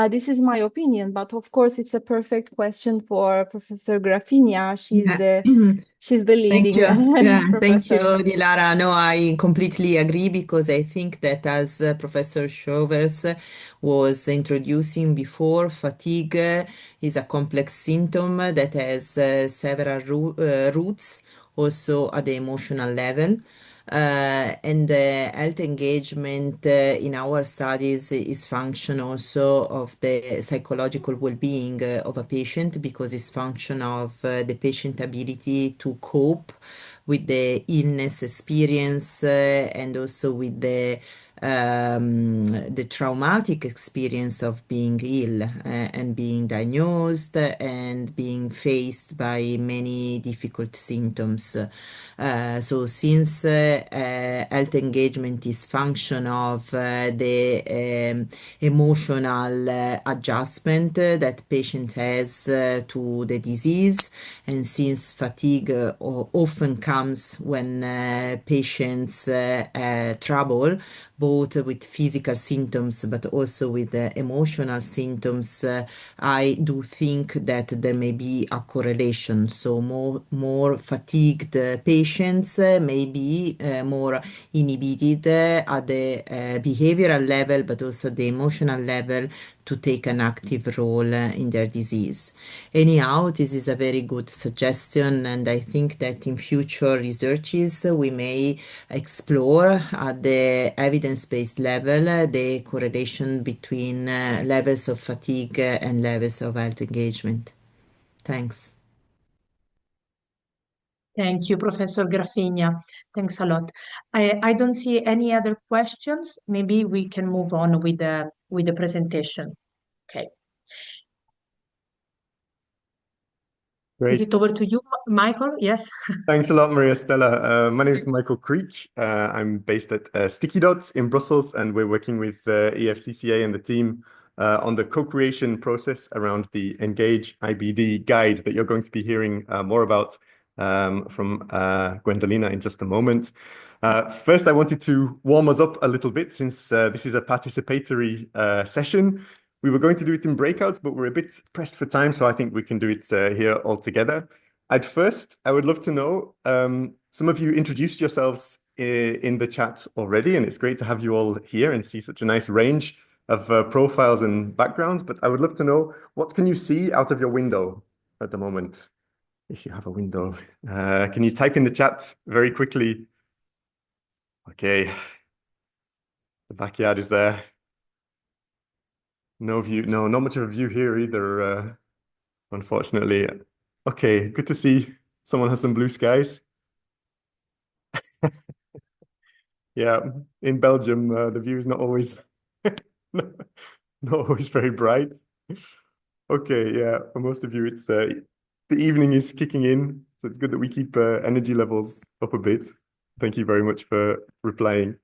This is my opinion, but of course, it's a perfect question for Professor Graffigna. She's the Thank leading you. Yeah, thank you, professor. Dilara. No, I completely agree because I think that as Professor Schroevers was introducing before, fatigue is a complex symptom that has several roots also at the emotional level. And health engagement in our studies is function also of the psychological well-being of a patient because it's function of the patient ability to cope with the illness experience and also with the traumatic experience of being ill and being diagnosed and being faced by many difficult symptoms. So since health engagement is function of the emotional adjustment that patient has to the disease, and since fatigue often comes when patients trouble both with physical symptoms but also with emotional symptoms, I do think that there may be a correlation. So more fatigued patients may be more inhibited at the behavioral level but also the emotional level to take an active role in their disease. Anyhow, this is a very good suggestion, and I think that in future researches we may explore at the evidence-based level the correlation between levels of fatigue and levels of health engagement. Thanks. Thank you, Professor Graffigna. Thanks a lot. I don't see any other questions. Maybe we can move on with the presentation. Okay. Is Great. it over to you, Michael? Yes. Thanks a lot, Maria Stella. My name is Michael Creek. I'm based at Sticky Dots in Brussels, and we're working with EFCCA and the team on the co-creation process around the ENGAGE-IBD guide that you're going to be hearing more about from Guendalina in just a moment. First, I wanted to warm us up a little bit since this is a participatory session. We were going to do it in breakouts, but we're a bit pressed for time, so I think we can do it here all together. I would love to know, some of you introduced yourselves in the chat already, and it's great to have you all here and see such a nice range of profiles and backgrounds, but I would love to know, what can you see out of your window at the moment? If you have a window, can you type in the chat very quickly? Okay, the backyard is there. No view, no, not much of a view here either, unfortunately. Okay, good to see someone has some blue skies. Yeah, in Belgium, the view is not always not always very bright. Okay, yeah, for most of you, it's the evening is kicking in, so it's good that we keep energy levels up a bit. Thank you very much for replying.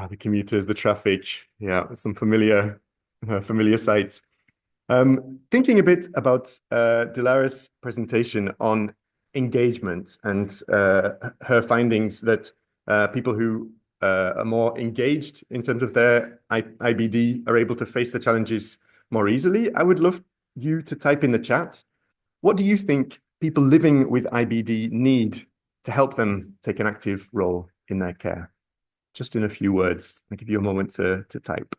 The commuters, the traffic, yeah, some familiar sights. Thinking a bit about Dilara's presentation on engagement and her findings that people who are more engaged in terms of their IBD are able to face the challenges more easily. I would love you to type in the chat, what do you think people living with IBD need to help them take an active role in their care? Just in a few words. I'll give you a moment to type.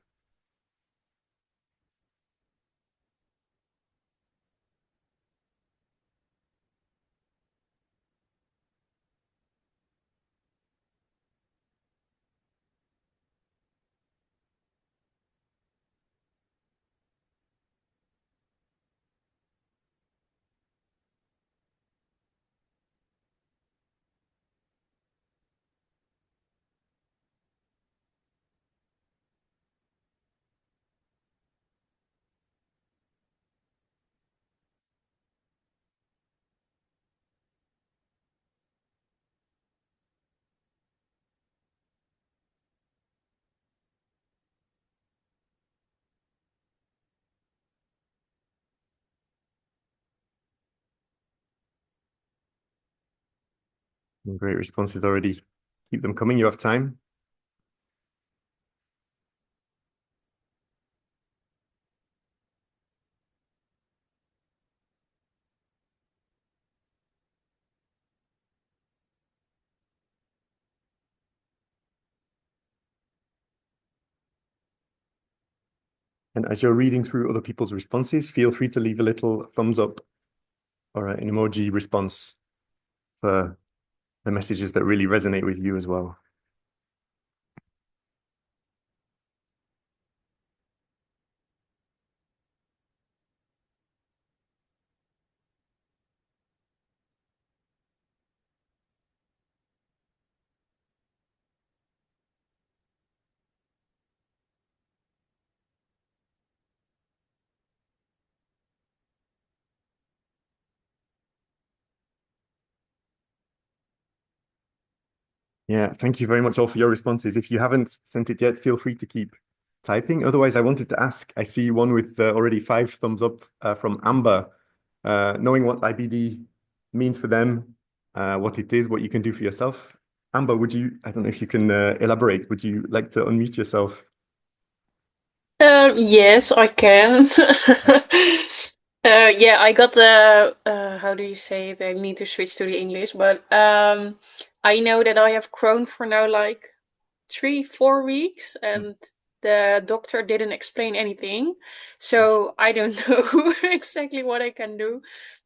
Great responses already. Keep them coming. You have time. And as you're reading through other people's responses, feel free to leave a little thumbs up or an emoji response for the messages that really resonate with you as well. Yeah, thank you very much all for your responses. If you haven't sent it yet, feel free to keep typing. Otherwise, I wanted to ask, I see one with already 5 thumbs up from Amber, knowing what IBD means for them, what it is, what you can do for yourself. Amber, I don't know if you can elaborate, would you like to unmute yourself? Yes, I can. Yeah, I got the how do you say it? I need to switch to the English, but I know that I have Crohn for now like 3-4 weeks, and the doctor didn't explain anything, so I don't know exactly what I can do.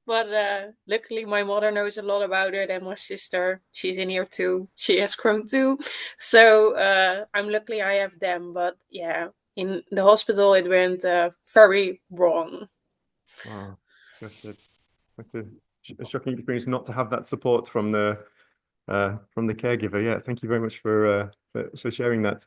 But luckily, my mother knows a lot about it, and my sister, she's in here too. She has Crohn too, so I'm lucky I have them. But yeah, in the hospital, it went very wrong. Wow, gosh, that's a shocking experience not to have that support from the caregiver. Yeah, thank you very much for sharing that.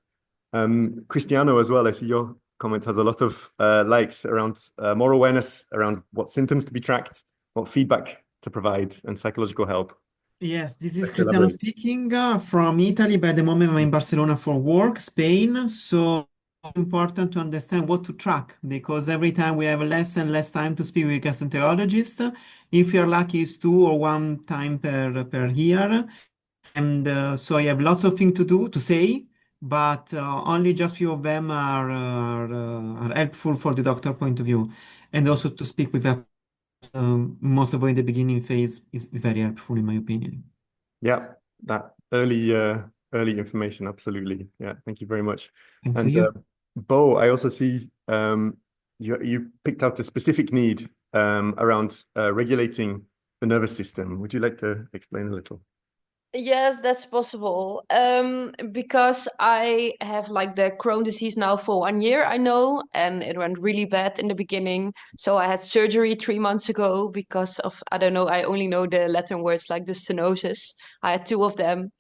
Cristiano as well, I see your comment has a lot of likes around more awareness around what symptoms to be tracked, what feedback to provide, and psychological help. Yes, this is Like to Cristiano elaborate. speaking from Italy. By the moment, I'm in Barcelona for work, Spain. So important to understand what to track because every time we have less and less time to speak with a gastroenterologist. If you're lucky, it's 2 or 1 time per year. And so I have lots of things to do to say, but only just few of them are helpful for the doctor point of view. And also to speak with a most of all in the beginning phase is very helpful in my opinion. Yeah, that early information, absolutely. Yeah, thank you very much. Thanks to And you. Bo, I also see you picked out a specific need around regulating the nervous system. Would you like to explain a little? Yes, that's possible. Because I have like the Crohn disease now for 1 year, I know, and it went really bad in the beginning. So I had surgery 3 months ago because of, I don't know, I only know the Latin words like the stenosis. I had 2 of them.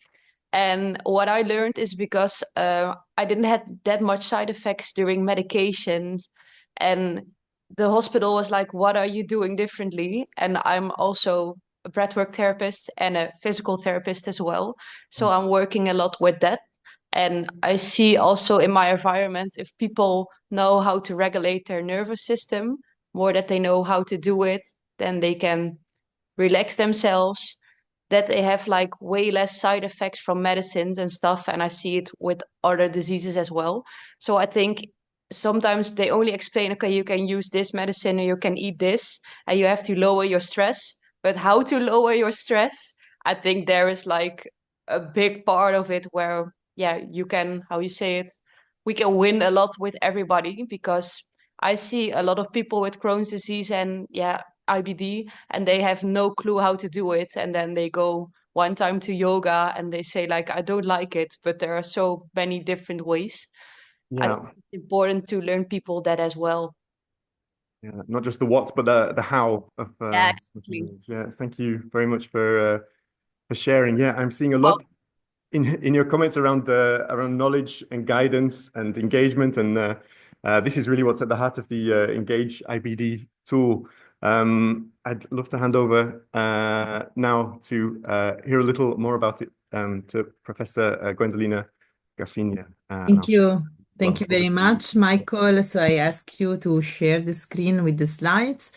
And what I learned is because I didn't have that much side effects during medications, and the hospital was like, "What are you doing differently?" And I'm also a breathwork therapist and a physical therapist as well, so I'm working a lot with that. And I see also in my environment, if people know how to regulate their nervous system more, that they know how to do it, then they can relax themselves, that they have like way less side effects from medicines and stuff. And I see it with other diseases as well. So I think sometimes they only explain, okay, you can use this medicine or you can eat this and you have to lower your stress. But how to lower your stress, I think there is like a big part of it where, yeah, you can, how you say it, we can win a lot with everybody, because I see a lot of people with Crohn's disease and, yeah, IBD, and they have no clue how to do it. And then they go one time to yoga and they say, like, I don't like it, but there are so many different ways. I Yeah, think it's important to learn people that as well. yeah, not just the what, but the how of Yeah, exactly. yeah, thank you very much for sharing. Yeah, I'm seeing a lot in your comments around knowledge and guidance and engagement, and this is really what's at the heart of the ENGAGE-IBD tool. I'd love to hand over now to hear a little more about it to Professor Guendalina Graffigna. Thank you. Well, Thank you very much, Michael. So I ask you to share the screen with the slides.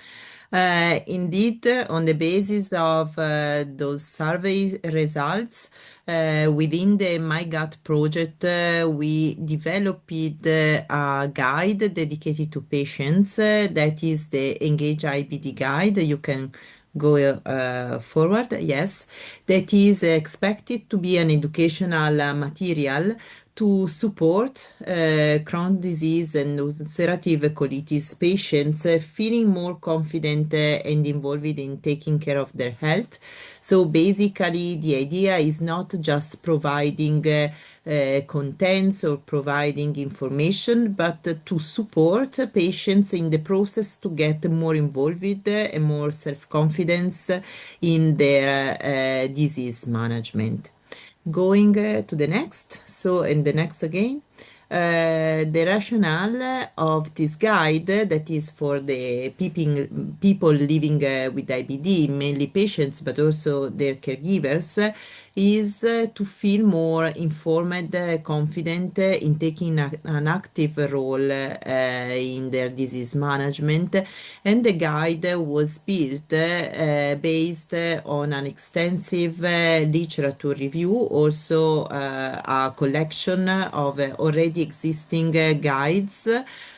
Indeed, on the basis of those survey results, within the miGut project, we developed a guide dedicated to patients. That is the ENGAGE-IBD guide. You can go forward. Yes, that is expected to be an educational material to support Crohn disease and ulcerative colitis patients feeling more confident and involved in taking care of their health. So basically, the idea is not just providing contents or providing information, but to support patients in the process to get more involved and more self-confidence in their disease management. Going to the next, so in the next again, the rationale of this guide, that is for the people living with IBD, mainly patients, but also their caregivers, is to feel more informed, confident in taking an active role in their disease management. And the guide was built based on an extensive literature review, also a collection of already existing guides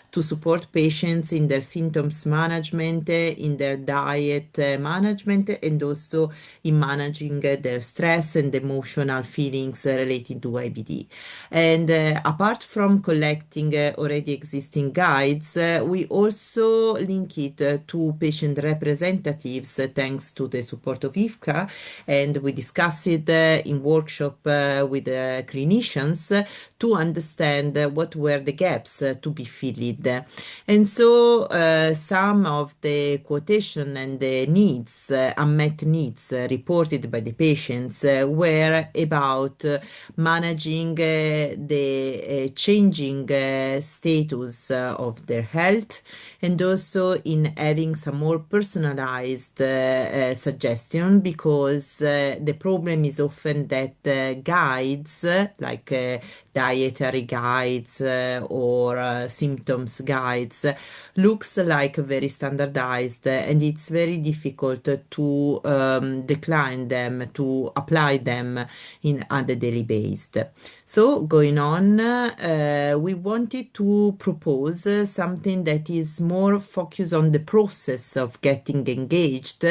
to support patients in their symptoms management, in their diet management, and also in managing their stress and emotional feelings related to IBD. And apart from collecting already existing guides, we also link it to patient representatives thanks to the support of IFCCA, and we discuss it in workshop with clinicians to understand what were the gaps to be filled. And so some of the quotation and the needs, unmet needs reported by the patients were about managing the changing status of their health, and also in having some more personalized suggestion, because the problem is often that guides like dietary guides or symptoms guides looks like very standardized, and it's very difficult to decline them, to apply them on the daily basis. So going on, we wanted to propose something that is more focused on the process of getting engaged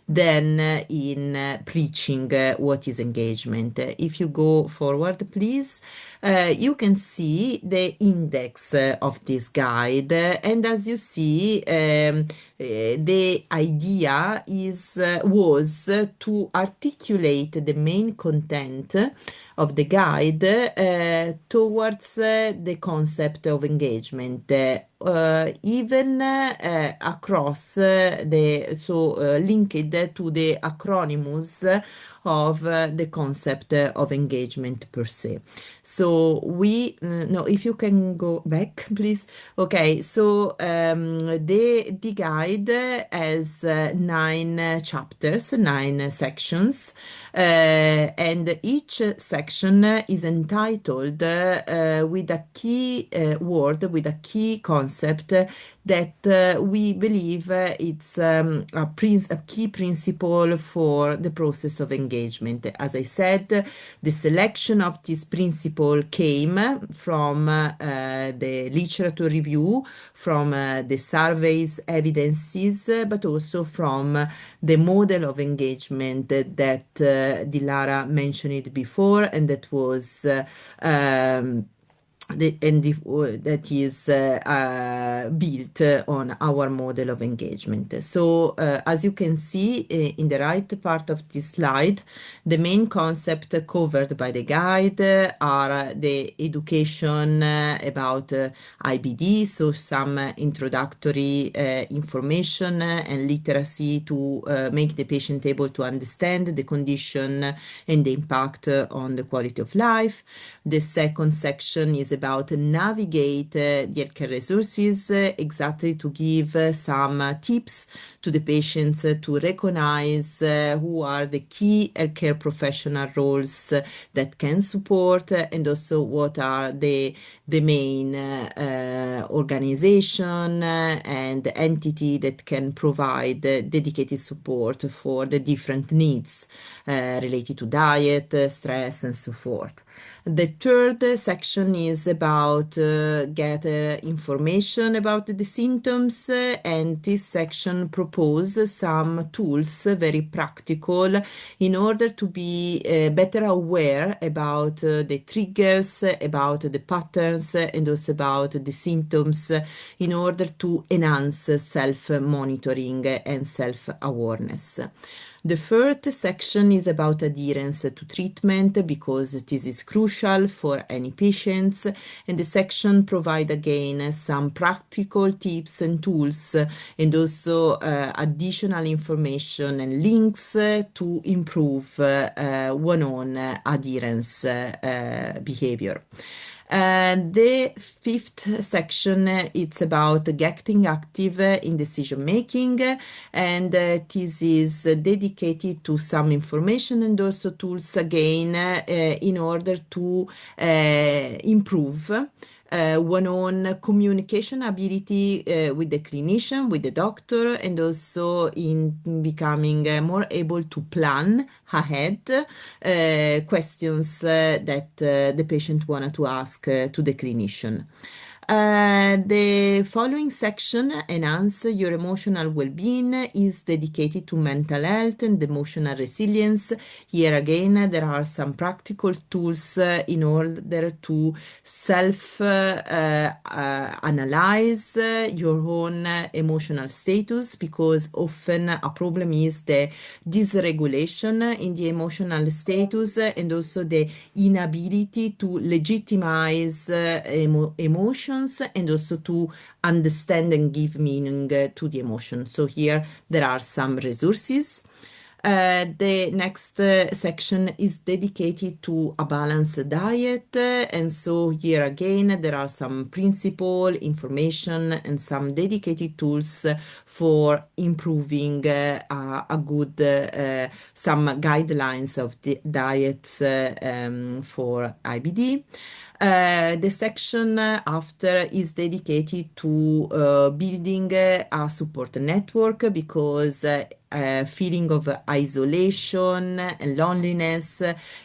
than in preaching what is engagement. If you go forward, please. You can see the index of this guide, and as you see, the idea was to articulate the main content of the guide towards the concept of engagement, even across linked to the acronyms of the concept of engagement per se. So if you can go back, please. Okay, so the guide has 9 chapters, 9 sections, and each section is entitled with a key word, with a key concept that we believe it's a key principle for the process of engagement. As I said, the selection of this principle came from the literature review, from the surveys evidences, but also from the model of engagement that Dilara mentioned before, and that was that is built on our model of engagement. So as you can see in the right part of this slide, the main concept covered by the guide are the education about IBD, so some introductory information and literacy to make the patient able to understand the condition and the impact on the quality of life. The second section is about navigate the healthcare resources, exactly to give some tips to the patients to recognize who are the key healthcare professional roles that can support, and also what are the main organization and entity that can provide dedicated support for the different needs related to diet, stress, and so forth. The third section is about get information about the symptoms, and this section proposes some tools, very practical, in order to be better aware about the triggers, about the patterns, and also about the symptoms, in order to enhance self-monitoring and self-awareness. The third section is about adherence to treatment, because this is crucial for any patients, and the section provide again some practical tips and tools, and also additional information and links to improve one-on adherence behavior. The fifth section, it's about getting active in decision making, and this is dedicated to some information and also tools again in order to improve one-on communication ability with the clinician, with the doctor, and also in becoming more able to plan ahead questions that the patient wanted to ask to the clinician. The following section, Enhance Your Emotional Well-being, is dedicated to mental health and emotional resilience. Here again, there are some practical tools in order to self-analyze your own emotional status, because often a problem is the dysregulation in the emotional status, and also the inability to legitimize emotions, and also to understand and give meaning to the emotion. So here there are some resources. The next section is dedicated to a balanced diet, and so here again there are some principle information and some dedicated tools for improving a good some guidelines of the diets for IBD. The section after is dedicated to building a support network, because feeling of isolation and loneliness,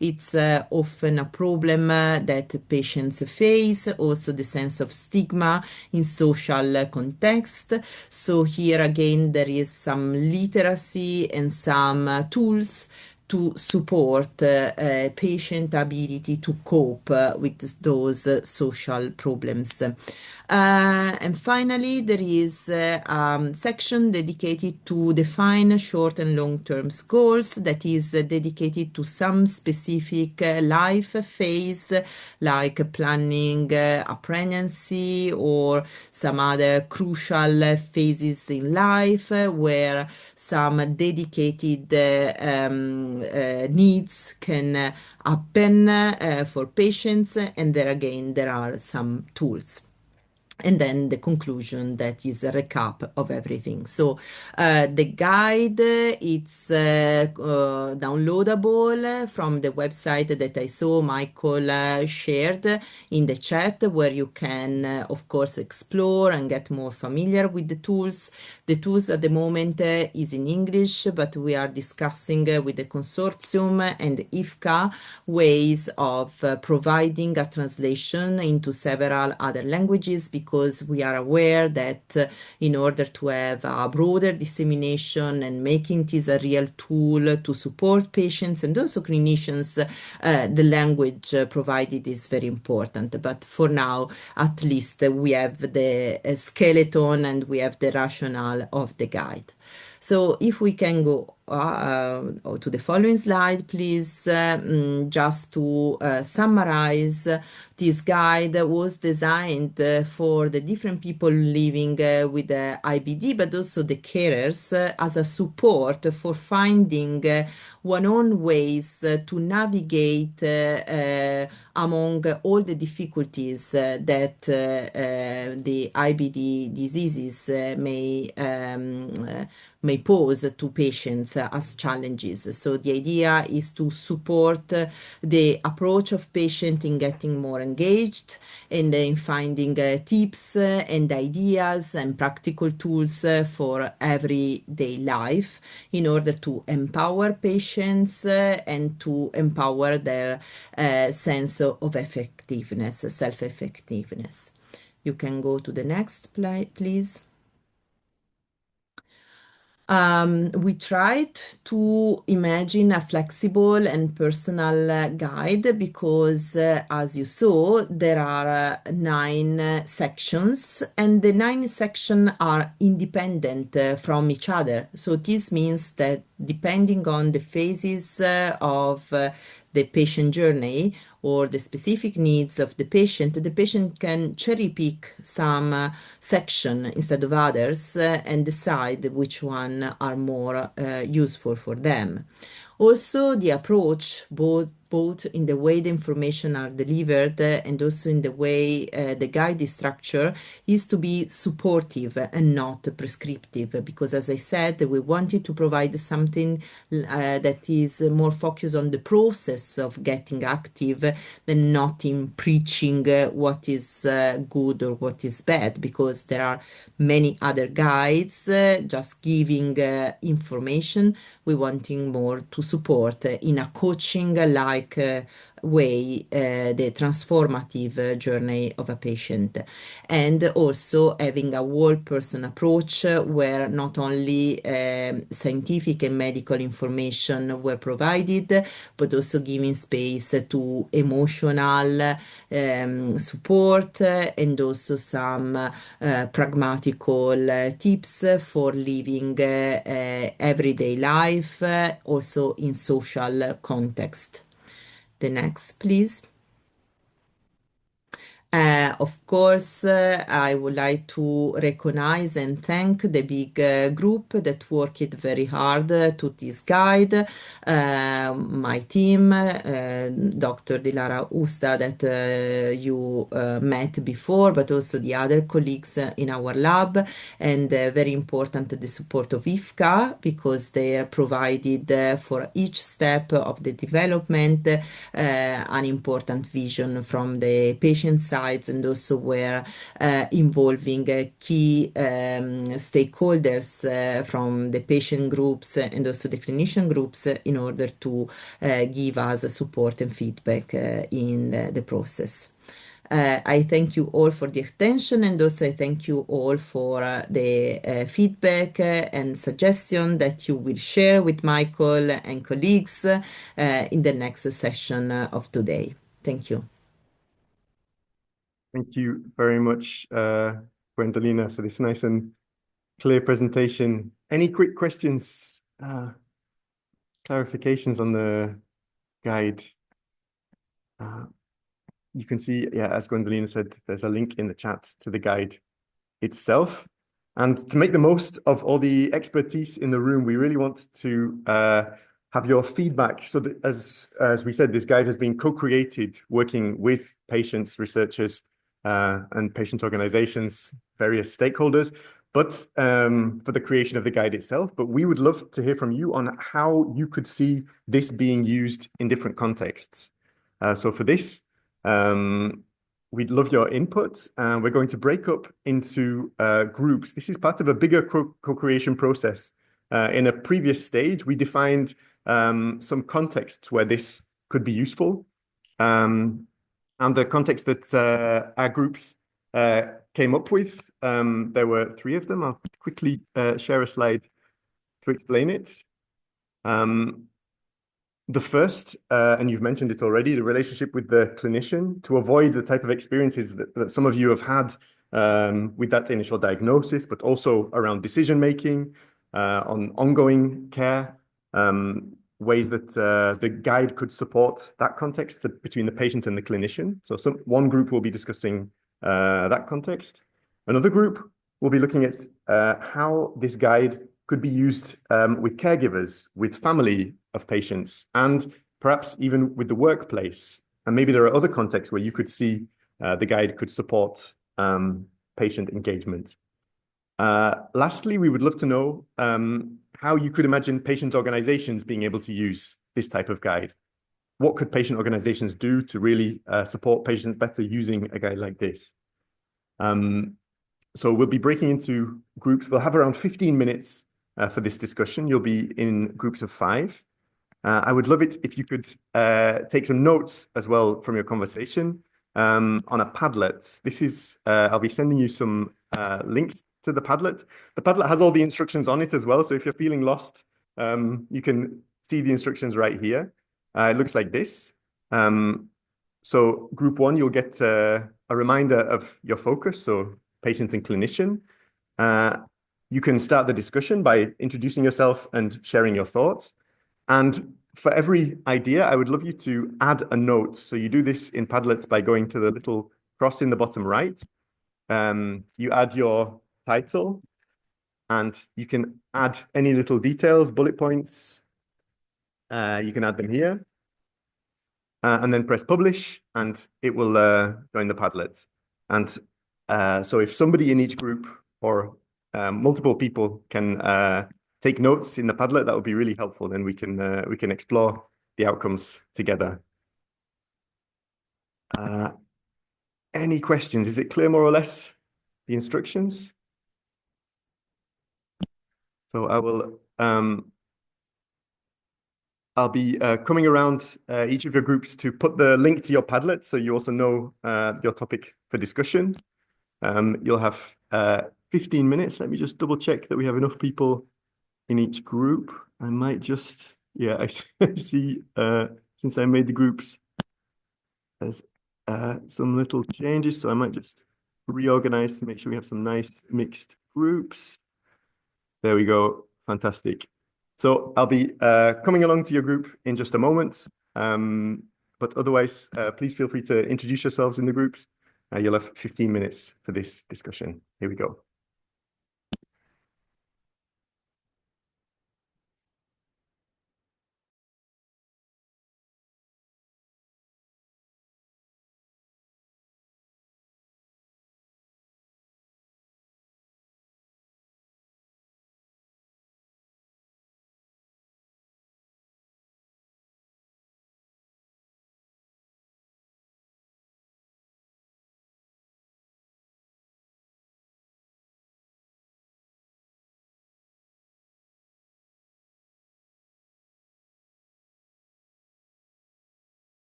it's often a problem that patients face, also the sense of stigma in social context. So here again there is some literacy and some tools to support patient ability to cope with those social problems. And finally, there is a section dedicated to define short and long-term goals, that is dedicated to some specific life phase, like planning a pregnancy or some other crucial phases in life where some dedicated needs can happen for patients, and there again there are some tools. And then the conclusion, that is a recap of everything. So the guide, it's downloadable from the website that I saw Michael shared in the chat, where you can, of course, explore and get more familiar with the tools. The tools at the moment is in English, but we are discussing with the consortium and IFCCA ways of providing a translation into several other languages, because we are aware that in order to have a broader dissemination and making this a real tool to support patients and also clinicians, the language provided is very important. But for now, at least we have the skeleton and we have the rationale of the guide. So if we can go or to the following slide, please. Just to summarize, this guide was designed for the different people living with IBD, but also the carers as a support for finding one-on ways to navigate among all the difficulties that the IBD diseases may pose to patients as challenges. So the idea is to support the approach of patient in getting more engaged and in finding tips and ideas and practical tools for everyday life in order to empower patients and to empower their sense of effectiveness, self-effectiveness. You can go to the next slide, please. We tried to imagine a flexible and personal guide because, as you saw, there are 9 sections, and the 9 sections are independent from each other. So this means that depending on the phases of the patient journey or the specific needs of the patient can cherry pick some section instead of others and decide which one are more useful for them. Also, the approach, both in the way the information are delivered and also in the way the guide is structured, is to be supportive and not prescriptive, because as I said, we wanted to provide something that is more focused on the process of getting active than not in preaching what is good or what is bad, because there are many other guides just giving information. We wanting more to support in a coaching like way the transformative journey of a patient, and also having a whole person approach where not only scientific and medical information were provided, but also giving space to emotional support and also some pragmatical tips for living everyday life, also in social context. The next, please. Of course, I would like to recognize and thank the big group that worked very hard to this guide. My team, Dr. Dilara Usta, that you met before, but also the other colleagues in our lab, and very important, the support of IFCCA, because they are provided for each step of the development an important vision from the patient side, and also were involving key stakeholders from the patient groups and also the clinician groups in order to give us support and feedback in the process. I thank you all for the attention, and also I thank you all for the feedback and suggestion that you will share with Michael and colleagues in the next session of today. Thank you. Thank you very much, Guendalina, for this nice and clear presentation. Any quick questions, clarifications on the guide? You can see, yeah, as Guendalina said, there's a link in the chat to the guide itself. And to make the most of all the expertise in the room, we really want to have your feedback. So that, as we said, this guide has been co-created working with patients, researchers, and patient organizations, various stakeholders, but for the creation of the guide itself. But we would love to hear from you on how you could see this being used in different contexts. So for this, we'd love your input. We're going to break up into groups. This is part of a bigger co-creation process. In a previous stage, we defined some contexts where this could be useful. And the context that our groups came up with, there were 3 of them. I'll quickly share a slide to explain it. The first, and you've mentioned it already, the relationship with the clinician, to avoid the type of experiences that some of you have had with that initial diagnosis, but also around decision-making, on ongoing care, ways that the guide could support that context between the patient and the clinician. So one group will be discussing that context. Another group will be looking at how this guide could be used with caregivers, with family of patients, and perhaps even with the workplace. And maybe there are other contexts where you could see the guide could support patient engagement. Lastly, we would love to know how you could imagine patient organizations being able to use this type of guide. What could patient organizations do to really support patients better using a guide like this? So we'll be breaking into groups. We'll have around 15 minutes for this discussion. You'll be in groups of 5. I would love it if you could take some notes as well from your conversation on a Padlet. This is, I'll be sending you some links to the Padlet. The Padlet has all the instructions on it as well. So if you're feeling lost, you can see the instructions right here. It looks like this. So group 1, you'll get a reminder of your focus, so patient and clinician. You can start the discussion by introducing yourself and sharing your thoughts. And for every idea, I would love you to add a note. So you do this in Padlet by going to the little cross in the bottom right. You add your title, and you can add any little details, bullet points. You can add them here. And then press publish, and it will go in the Padlet. And so if somebody in each group or multiple people can take notes in the Padlet, that would be really helpful. Then we can explore the outcomes together. Any questions? Is it clear more or less, the instructions? So I'll be coming around each of your groups to put the link to your Padlet, so you also know your topic for discussion. You'll have 15 minutes. Let me just double check that we have enough people in each group. I might just, yeah, I see, since I made the groups, there's some little changes, so I might just reorganize to make sure we have some nice mixed groups. There we go. Fantastic. So I'll be coming along to your group in just a moment. But otherwise, please feel free to introduce yourselves in the groups. You'll have 15 minutes for this discussion. Here we go.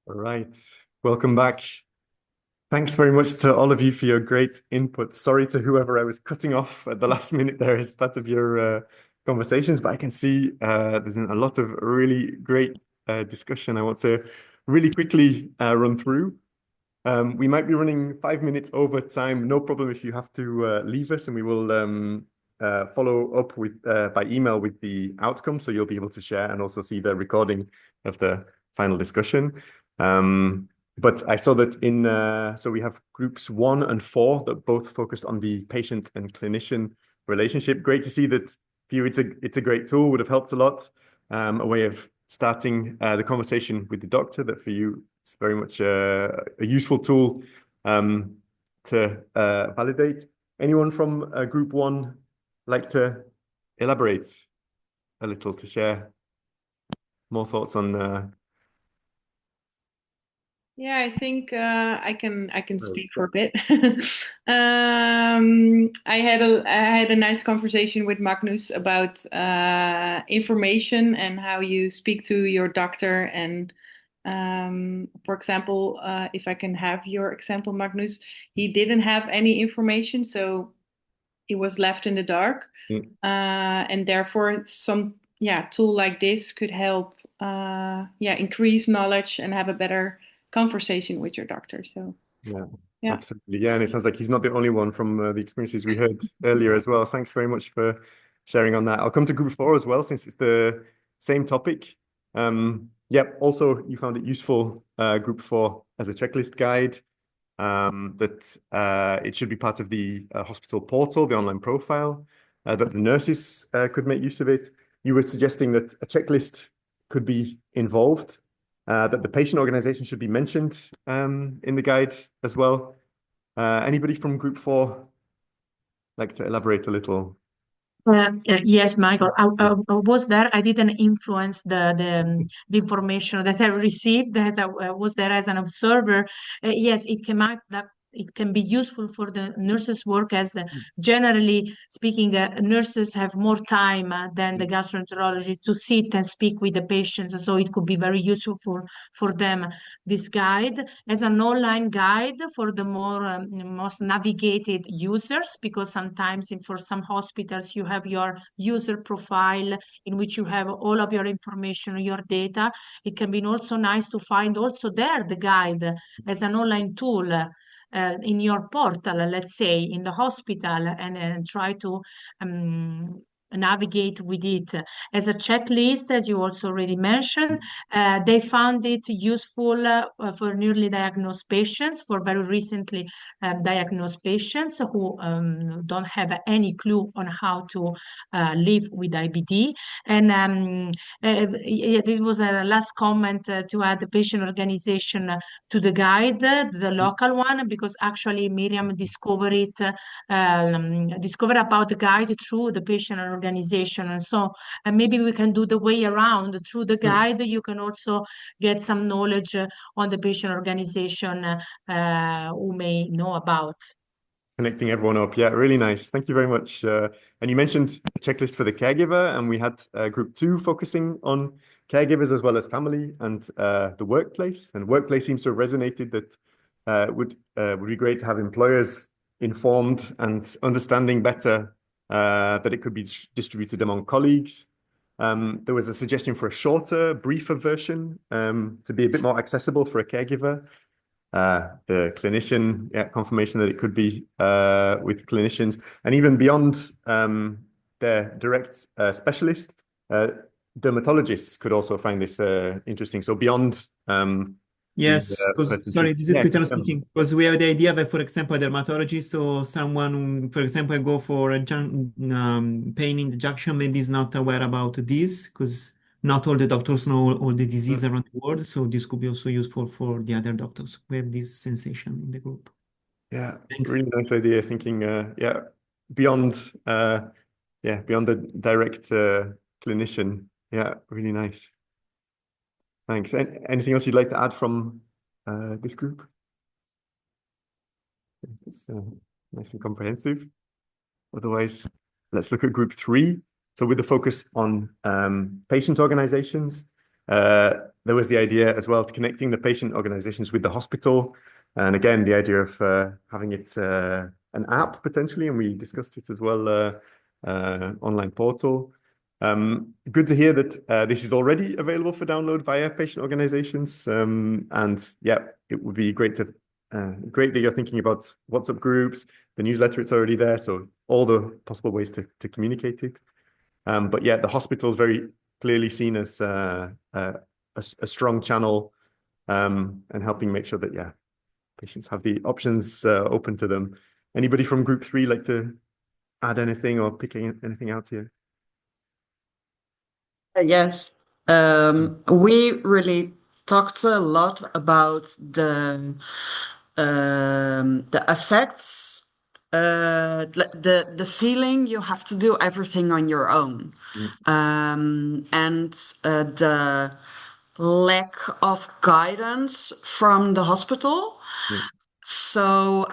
All right, welcome back. Thanks very much to all of you for your great input. Sorry to whoever I was cutting off at the last minute there as part of your conversations, but I can see there's been a lot of really great discussion I want to really quickly run through. We might be running 5 minutes over time. No problem if you have to leave us, and we will follow up with by email with the outcome, so you'll be able to share and also see the recording of the final discussion. But I saw that in, so we have groups 1 and 4 that both focused on the patient and clinician relationship. Great to see that for you, it's a great tool, would have helped a lot, a way of starting the conversation with the doctor, that for you, it's very much a useful tool to validate. Anyone from group 1 like to elaborate a little, to share more thoughts on Yeah, I think I can Well, speak for a bit. I had a nice conversation with Magnus about information and how you speak to your doctor. And for example, if I can have your example, Magnus, he didn't have any information, so he was left in the dark. mm, And therefore, some tool like this could help increase knowledge and have a better conversation with your doctor. So yeah, yeah. absolutely. Yeah, and it sounds like he's not the only one from the experiences we heard earlier as well. Thanks very much for sharing on that. I'll come to group 4 as well, since it's the same topic. Yep, also you found it useful, group 4, as a checklist guide, that it should be part of the hospital portal, the online profile, that the nurses could make use of it. You were suggesting that a checklist could be involved, that the patient organization should be mentioned in the guide as well. Anybody from group 4 like to elaborate a little? Yes, Michael, I was there. I didn't influence the information that I received as I was there as an observer. Yes, it came out that it can be useful for the nurses' work, as generally speaking, nurses have more time than the gastroenterologist to sit and speak with the patients. So it could be very useful for them. This guide as an online guide for the most navigated users, because sometimes for some hospitals you have your user profile in which you have all of your information, your data. It can be also nice to find also there the guide as an online tool in your portal, let's say in the hospital, and try to navigate with it as a checklist, as you also already mentioned. They found it useful for newly diagnosed patients, for very recently diagnosed patients who don't have any clue on how to live with IBD. And this was a last comment to add the patient organization to the guide, the local one, because actually Miriam discovered about the guide through the patient organization. And so maybe we can do the way around. Through the guide, you can also get some knowledge on the patient organization who may know about. Connecting everyone up. Yeah, really nice. Thank you very much. And you mentioned a checklist for the caregiver, and we had group 2 focusing on caregivers as well as family and the workplace. And workplace seems to have resonated, that would be great to have employers informed and understanding better that it could be distributed among colleagues. There was a suggestion for a shorter, briefer version to be a bit more accessible for a caregiver. The clinician confirmation that it could be with clinicians, and even beyond their direct specialist, dermatologists could also find this interesting. So beyond Yes, the because person sorry, this is Cristiano external. speaking. Because we have the idea that, for example, a dermatologist or someone, for example, go for a pain in the junction, maybe is not aware about this, because not all the doctors know all the disease around the world. So this could be also useful for the other doctors who have this sensation in the group. Yeah, Thanks. really nice idea. Thinking, beyond, beyond the direct clinician. Yeah, really nice. Thanks. And anything else you'd like to add from this group? It's nice and comprehensive. Otherwise, let's look at group 3. So with the focus on patient organizations, there was the idea as well to connecting the patient organizations with the hospital. And again, the idea of having it an app potentially, and we discussed it as well, online portal. Good to hear that this is already available for download via patient organizations. And yeah, it would be great that you're thinking about WhatsApp groups, the newsletter, it's already there. So all the possible ways to communicate it. But yeah, the hospital is very clearly seen as a strong channel, and helping make sure that, patients have the options open to them. Anybody from group 3 like to add anything or picking anything out here? Yes, we really talked a lot about the effects, the feeling you have to do everything on your own, and the lack of guidance from the hospital. So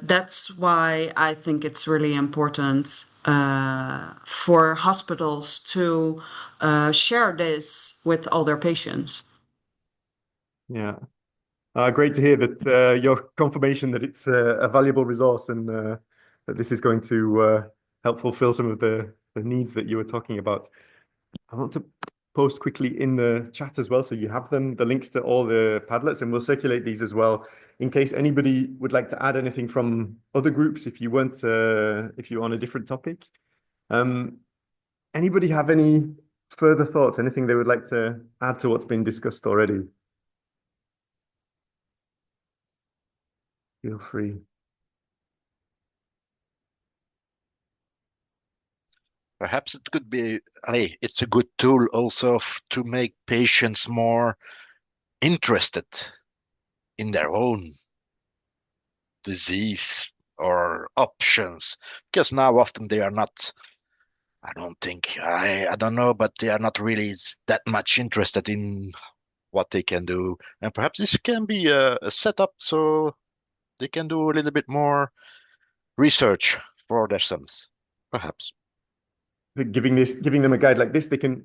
that's why I think it's really important for hospitals to share this with all their patients. Yeah. Great to hear that your confirmation that it's a valuable resource and that this is going to help fulfill some of the needs that you were talking about. I want to post quickly in the chat as well, so you have them, the links to all the Padlets, and we'll circulate these as well in case anybody would like to add anything from other groups if you weren't, if you're on a different topic. Anybody have any further thoughts, anything they would like to add to what's been discussed already? Feel free. Perhaps it could be, it's a good tool also to make patients more interested in their own disease or options, because now often they are not, I don't know, but they are not really that much interested in what they can do. And perhaps this can be a setup so they can do a little bit more research for themselves, perhaps. Giving them a guide like this, they can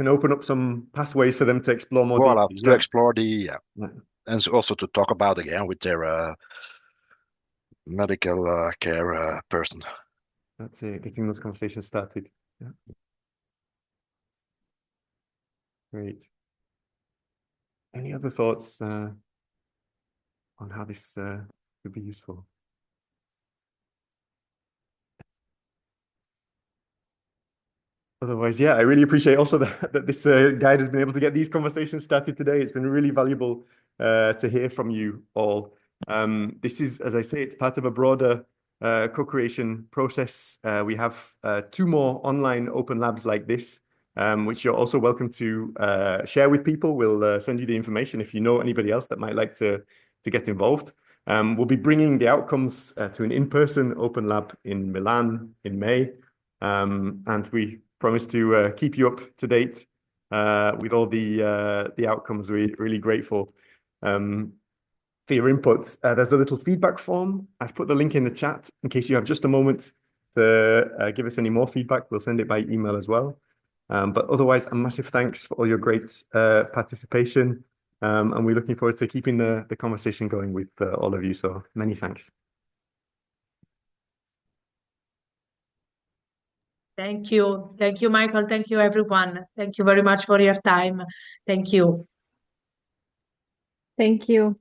open up some pathways for them to explore more deeply. To explore and also to talk about again with their medical care person. That's it, getting those conversations started. Yeah. Great. Any other thoughts on how this could be useful? Otherwise, yeah, I really appreciate also that this guide has been able to get these conversations started today. It's been really valuable to hear from you all. This is, as I say, it's part of a broader co-creation process. We have 2 more online open labs like this, which you're also welcome to share with people. We'll send you the information if you know anybody else that might like to get involved. We'll be bringing the outcomes to an in-person open lab in Milan in May. And we promise to keep you up to date with all the outcomes. We're really grateful for your input. There's a little feedback form. I've put the link in the chat in case you have just a moment to give us any more feedback. We'll send it by email as well. But otherwise, a massive thanks for all your great participation. And we're looking forward to keeping the conversation going with all of you. So many thanks. Thank you. Thank you, Michael. Thank you, everyone. Thank you very much for your time. Thank you. Thank you.